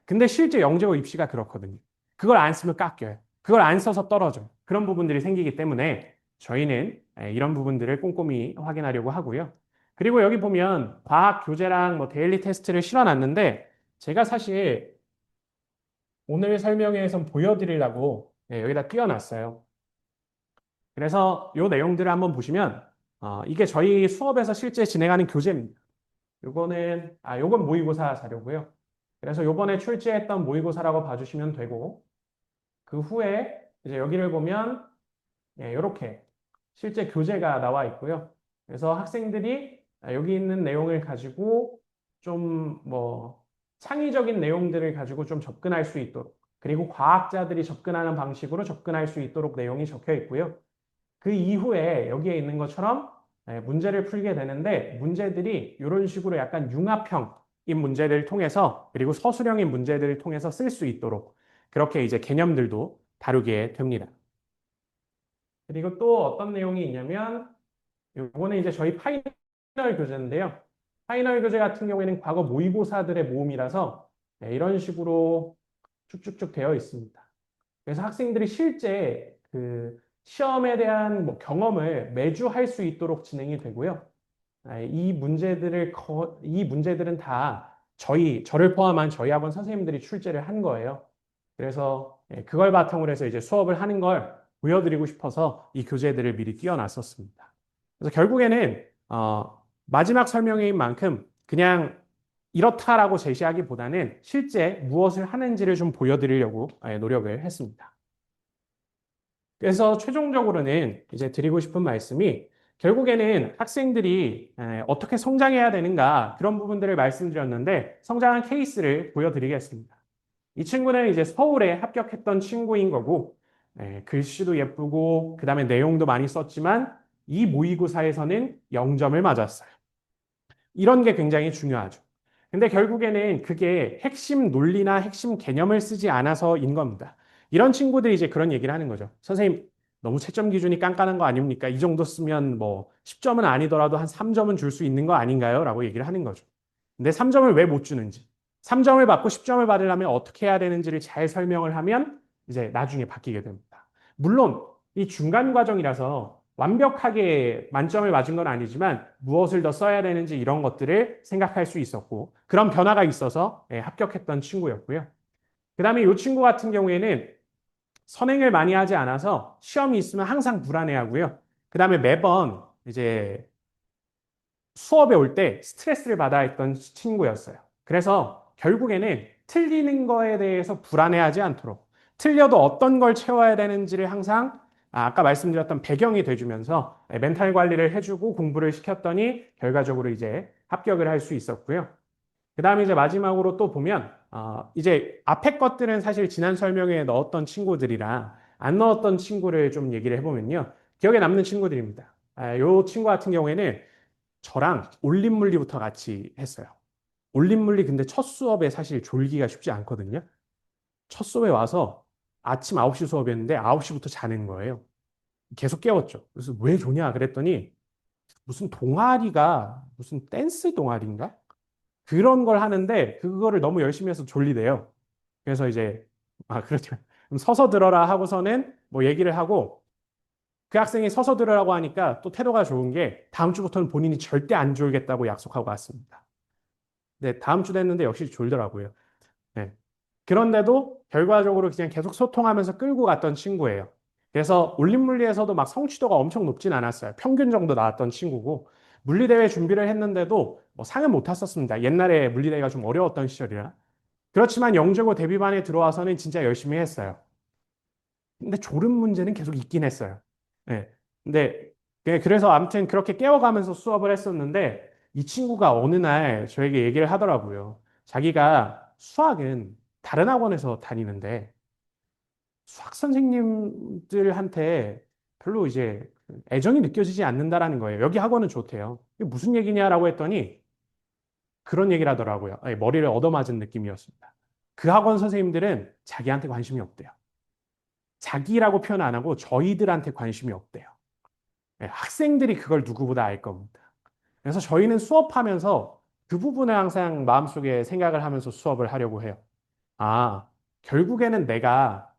근데 실제 영재고 입시가 그렇거든요. 그걸 안 쓰면 깎여요. 그걸 안 써서 떨어져요. 그런 부분들이 생기기 때문에 저희는 이런 부분들을 꼼꼼히 확인하려고 하고요. 그리고 여기 보면 과학 교재랑 뭐 데일리 테스트를 실어놨는데 제가 사실 오늘 설명회에서 보여드리려고 여기다 띄워놨어요. 그래서 이 내용들을 한번 보시면 이게 저희 수업에서 실제 진행하는 교재입니다. 요건 모의고사 자료고요. 그래서 요번에 출제했던 모의고사라고 봐주시면 되고, 그 후에 이제 여기를 보면, 이렇게 실제 교재가 나와 있고요. 그래서 학생들이 여기 있는 내용을 가지고 좀 뭐 창의적인 내용들을 가지고 좀 접근할 수 있도록, 그리고 과학자들이 접근하는 방식으로 접근할 수 있도록 내용이 적혀 있고요. 그 이후에 여기에 있는 것처럼 문제를 풀게 되는데 문제들이 이런 식으로 약간 융합형인 문제들을 통해서 그리고 서술형인 문제들을 통해서 쓸 수 있도록 그렇게 이제 개념들도 다루게 됩니다. 그리고 또 어떤 내용이 있냐면 요거는 이제 저희 파이널 교재인데요. 파이널 교재 같은 경우에는 과거 모의고사들의 모음이라서 이런 식으로 쭉쭉쭉 되어 있습니다. 그래서 학생들이 실제 그 시험에 대한 뭐 경험을 매주 할 수 있도록 진행이 되고요. 이 문제들은 다 저를 포함한 저희 학원 선생님들이 출제를 한 거예요. 그래서 그걸 바탕으로 해서 이제 수업을 하는 걸 보여드리고 싶어서 이 교재들을 미리 띄워놨었습니다. 그래서 결국에는, 마지막 설명회인 만큼 그냥 이렇다라고 제시하기보다는 실제 무엇을 하는지를 좀 보여드리려고 노력을 했습니다. 그래서 최종적으로는 이제 드리고 싶은 말씀이 결국에는 학생들이 어떻게 성장해야 되는가 그런 부분들을 말씀드렸는데 성장한 케이스를 보여드리겠습니다. 이 친구는 이제 서울에 합격했던 친구인 거고 글씨도 예쁘고 그다음에 내용도 많이 썼지만 이 모의고사에서는 0점을 맞았어요. 이런 게 굉장히 중요하죠. 근데 결국에는 그게 핵심 논리나 핵심 개념을 쓰지 않아서인 겁니다. 이런 친구들이 이제 그런 얘기를 하는 거죠. 선생님, 너무 채점 기준이 깐깐한 거 아닙니까? 이 정도 쓰면 뭐 10점은 아니더라도 한 3점은 줄 수 있는 거 아닌가요? 라고 얘기를 하는 거죠. 근데 3점을 왜 못 주는지, 3점을 받고 10점을 받으려면 어떻게 해야 되는지를 잘 설명을 하면 이제 나중에 바뀌게 됩니다. 물론 이 중간 과정이라서 완벽하게 만점을 맞은 건 아니지만 무엇을 더 써야 되는지 이런 것들을 생각할 수 있었고 그런 변화가 있어서 합격했던 친구였고요. 그 다음에 이 친구 같은 경우에는 선행을 많이 하지 않아서 시험이 있으면 항상 불안해하고요. 그 다음에 매번 이제 수업에 올 때 스트레스를 받아 했던 친구였어요. 그래서 결국에는 틀리는 거에 대해서 불안해하지 않도록 틀려도 어떤 걸 채워야 되는지를 항상 아까 말씀드렸던 배경이 돼주면서 멘탈 관리를 해주고 공부를 시켰더니 결과적으로 이제 합격을 할 수 있었고요. 그 다음에 이제 마지막으로 또 보면 이제 앞에 것들은 사실 지난 설명회에 넣었던 친구들이라 안 넣었던 친구를 좀 얘기를 해보면요. 기억에 남는 친구들입니다. 이 친구 같은 경우에는 저랑 올림물리부터 같이 했어요. 올림물리 근데 첫 수업에 사실 졸기가 쉽지 않거든요. 첫 수업에 와서 아침 9시 수업이었는데 9시부터 자는 거예요. 계속 깨웠죠. 그래서 왜 조냐 그랬더니 무슨 동아리가 무슨 댄스 동아리인가? 그런 걸 하는데 그거를 너무 열심히 해서 졸리대요. 그래서 이제 그렇죠. 그럼 서서 들어라 하고서는 뭐 얘기를 하고 그 학생이 서서 들으라고 하니까 또 태도가 좋은 게 다음 주부터는 본인이 절대 안 졸겠다고 약속하고 왔습니다. 네, 다음 주 됐는데 역시 졸더라고요. 네. 그런데도 결과적으로 그냥 계속 소통하면서 끌고 갔던 친구예요. 그래서 올림물리에서도 막 성취도가 엄청 높진 않았어요. 평균 정도 나왔던 친구고 물리대회 준비를 했는데도 뭐 상은 못 탔었습니다. 옛날에 물리대회가 좀 어려웠던 시절이라. 그렇지만 영재고 데뷔반에 들어와서는 진짜 열심히 했어요. 근데 졸음 문제는 계속 있긴 했어요. 네. 근데 그래서 아무튼 그렇게 깨워가면서 수업을 했었는데 이 친구가 어느 날 저에게 얘기를 하더라고요. 자기가 수학은 다른 학원에서 다니는데 수학 선생님들한테 별로 이제 애정이 느껴지지 않는다라는 거예요. 여기 학원은 좋대요. 이게 무슨 얘기냐라고 했더니 그런 얘기를 하더라고요. 아니, 머리를 얻어맞은 느낌이었습니다. 그 학원 선생님들은 자기한테 관심이 없대요. 자기라고 표현 안 하고 저희들한테 관심이 없대요. 네, 학생들이 그걸 누구보다 알 겁니다. 그래서 저희는 수업하면서 그 부분을 항상 마음속에 생각을 하면서 수업을 하려고 해요. 아, 결국에는 내가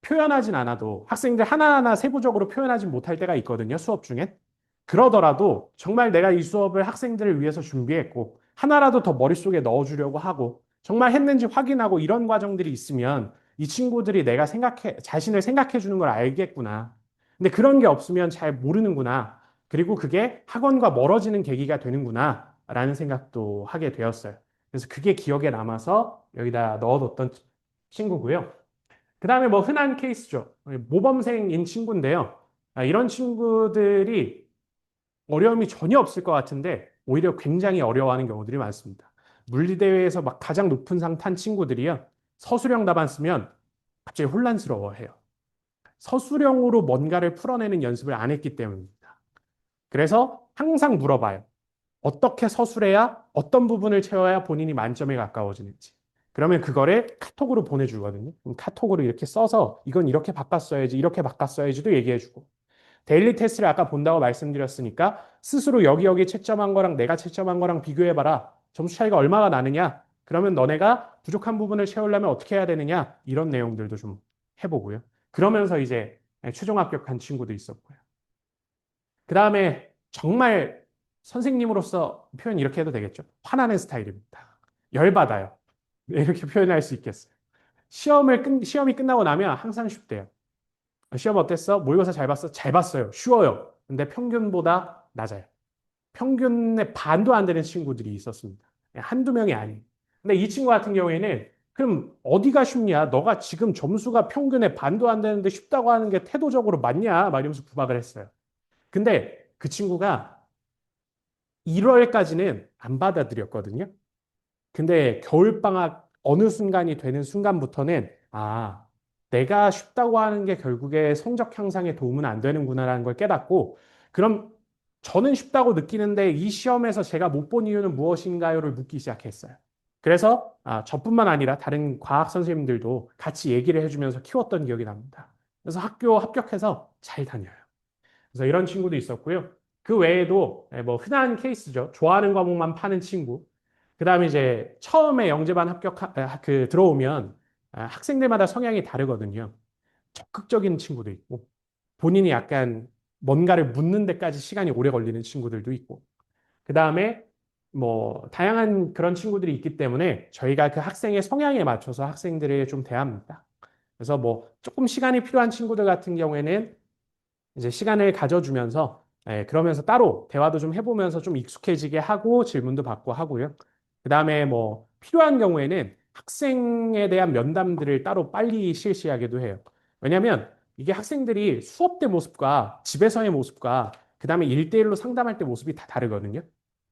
표현하진 않아도 학생들 하나하나 세부적으로 표현하지 못할 때가 있거든요, 수업 중엔. 그러더라도 정말 내가 이 수업을 학생들을 위해서 준비했고, 하나라도 더 머릿속에 넣어주려고 하고, 정말 했는지 확인하고 이런 과정들이 있으면 이 친구들이 자신을 생각해 주는 걸 알겠구나. 근데 그런 게 없으면 잘 모르는구나. 그리고 그게 학원과 멀어지는 계기가 되는구나. 라는 생각도 하게 되었어요. 그래서 그게 기억에 남아서 여기다 넣어뒀던 친구고요. 그 다음에 뭐 흔한 케이스죠. 모범생인 친구인데요. 이런 친구들이 어려움이 전혀 없을 것 같은데 오히려 굉장히 어려워하는 경우들이 많습니다. 물리대회에서 막 가장 높은 상 탄 친구들이요. 서술형 답안 쓰면 갑자기 혼란스러워해요. 서술형으로 뭔가를 풀어내는 연습을 안 했기 때문입니다. 그래서 항상 물어봐요. 어떻게 서술해야 어떤 부분을 채워야 본인이 만점에 가까워지는지. 그러면 그거를 카톡으로 보내주거든요. 그럼 카톡으로 이렇게 써서 이건 이렇게 바꿨어야지, 이렇게 바꿨어야지도 얘기해주고. 데일리 테스트를 아까 본다고 말씀드렸으니까 스스로 여기 채점한 거랑 내가 채점한 거랑 비교해봐라. 점수 차이가 얼마가 나느냐? 그러면 너네가 부족한 부분을 채우려면 어떻게 해야 되느냐? 이런 내용들도 좀 해보고요. 그러면서 이제 최종 합격한 친구도 있었고요. 그 다음에 정말 선생님으로서 표현 이렇게 해도 되겠죠. 화나는 스타일입니다. 열받아요. 네, 이렇게 표현할 수 있겠어요. 시험이 끝나고 나면 항상 쉽대요. 시험 어땠어? 모의고사 잘 봤어? 잘 봤어요. 쉬워요. 근데 평균보다 낮아요. 평균의 반도 안 되는 친구들이 있었습니다. 한두 명이 아니에요. 근데 이 친구 같은 경우에는 그럼 어디가 쉽냐? 너가 지금 점수가 평균의 반도 안 되는데 쉽다고 하는 게 태도적으로 맞냐? 막 이러면서 구박을 했어요. 근데 그 친구가 1월까지는 안 받아들였거든요. 근데 겨울방학 어느 순간이 되는 순간부터는 내가 쉽다고 하는 게 결국에 성적 향상에 도움은 안 되는구나라는 걸 깨닫고 그럼 저는 쉽다고 느끼는데 이 시험에서 제가 못 본 이유는 무엇인가요를 묻기 시작했어요. 그래서 저뿐만 아니라 다른 과학 선생님들도 같이 얘기를 해주면서 키웠던 기억이 납니다. 그래서 학교 합격해서 잘 다녀요. 그래서 이런 친구도 있었고요. 그 외에도 뭐 흔한 케이스죠. 좋아하는 과목만 파는 친구. 그다음에 이제 처음에 영재반 들어오면 학생들마다 성향이 다르거든요. 적극적인 친구도 있고 본인이 약간 뭔가를 묻는 데까지 시간이 오래 걸리는 친구들도 있고 그다음에 뭐 다양한 그런 친구들이 있기 때문에 저희가 그 학생의 성향에 맞춰서 학생들을 좀 대합니다. 그래서 뭐 조금 시간이 필요한 친구들 같은 경우에는 이제 시간을 가져주면서 그러면서 따로 대화도 좀 해보면서 좀 익숙해지게 하고 질문도 받고 하고요. 그다음에 뭐 필요한 경우에는 학생에 대한 면담들을 따로 빨리 실시하기도 해요. 왜냐하면 이게 학생들이 수업 때 모습과 집에서의 모습과 그다음에 1대1로 상담할 때 모습이 다 다르거든요.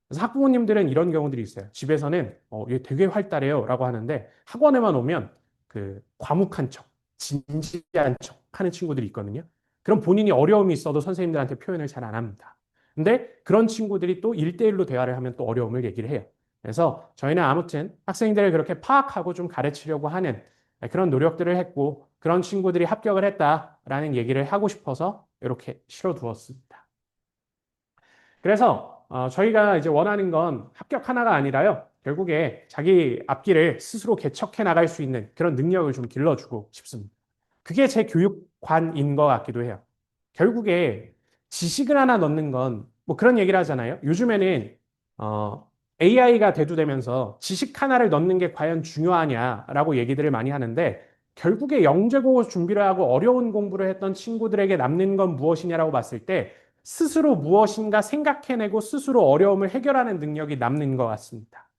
그래서 학부모님들은 이런 경우들이 있어요. 집에서는 얘 되게 활달해요 라고 하는데 학원에만 오면 그 과묵한 척, 진지한 척 하는 친구들이 있거든요. 그럼 본인이 어려움이 있어도 선생님들한테 표현을 잘 안 합니다. 근데 그런 친구들이 또 1대1로 대화를 하면 또 어려움을 얘기를 해요. 그래서 저희는 아무튼 학생들을 그렇게 파악하고 좀 가르치려고 하는 그런 노력들을 했고 그런 친구들이 합격을 했다라는 얘기를 하고 싶어서 이렇게 실어두었습니다. 그래서 저희가 이제 원하는 건 합격 하나가 아니라요. 결국에 자기 앞길을 스스로 개척해 나갈 수 있는 그런 능력을 좀 길러주고 싶습니다. 그게 제 교육관인 것 같기도 해요. 결국에 지식을 하나 넣는 건 뭐 그런 얘기를 하잖아요. 요즘에는 AI가 대두되면서 지식 하나를 넣는 게 과연 중요하냐라고 얘기들을 많이 하는데 결국에 영재고 준비를 하고 어려운 공부를 했던 친구들에게 남는 건 무엇이냐라고 봤을 때 스스로 무엇인가 생각해내고 스스로 어려움을 해결하는 능력이 남는 것 같습니다.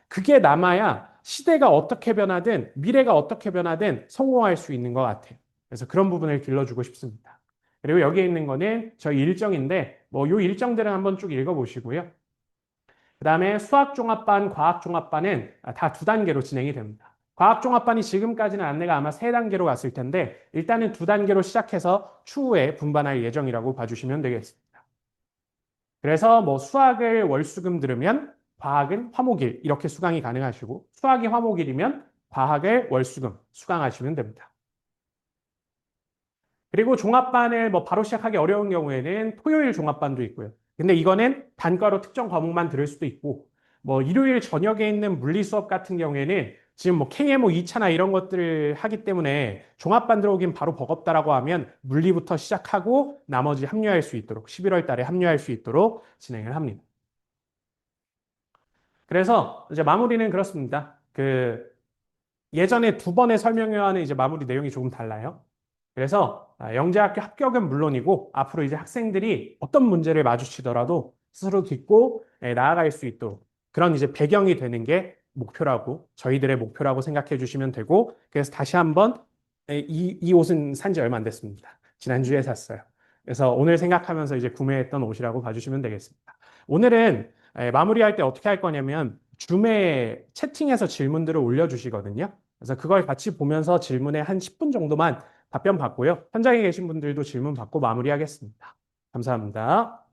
그게 남아야 시대가 어떻게 변하든 미래가 어떻게 변하든 성공할 수 있는 것 같아요. 그래서 그런 부분을 길러주고 싶습니다. 그리고 여기에 있는 거는 저희 일정인데 뭐 요 일정들은 한번 쭉 읽어보시고요. 그 다음에 수학종합반, 과학종합반은 다 두 단계로 진행이 됩니다. 과학종합반이 지금까지는 안내가 아마 세 단계로 갔을 텐데 일단은 두 단계로 시작해서 추후에 분반할 예정이라고 봐주시면 되겠습니다. 그래서 뭐 수학을 월수금 들으면 과학은 화목일 이렇게 수강이 가능하시고 수학이 화목일이면 과학을 월수금 수강하시면 됩니다. 그리고 종합반을 뭐 바로 시작하기 어려운 경우에는 토요일 종합반도 있고요. 근데 이거는 단과로 특정 과목만 들을 수도 있고 뭐 일요일 저녁에 있는 물리 수업 같은 경우에는 지금 뭐 KMO 2차나 이런 것들을 하기 때문에 종합반 들어오긴 바로 버겁다라고 하면 물리부터 시작하고 나머지 합류할 수 있도록 11월 달에 합류할 수 있도록 진행을 합니다. 그래서 이제 마무리는 그렇습니다. 예전에 두 번의 설명회와는 이제 마무리 내용이 조금 달라요. 그래서 영재학교 합격은 물론이고 앞으로 이제 학생들이 어떤 문제를 마주치더라도 스스로 딛고 나아갈 수 있도록 그런 이제 배경이 되는 게 목표라고 저희들의 목표라고 생각해 주시면 되고 그래서 다시 한번 이 옷은 산지 얼마 안 됐습니다. 지난주에 샀어요. 그래서 오늘 생각하면서 이제 구매했던 옷이라고 봐주시면 되겠습니다. 오늘은 마무리할 때 어떻게 할 거냐면 줌에 채팅해서 질문들을 올려주시거든요. 그래서 그걸 같이 보면서 질문에 한 10분 정도만 답변 받고요. 현장에 계신 분들도 질문 받고 마무리하겠습니다. 감사합니다.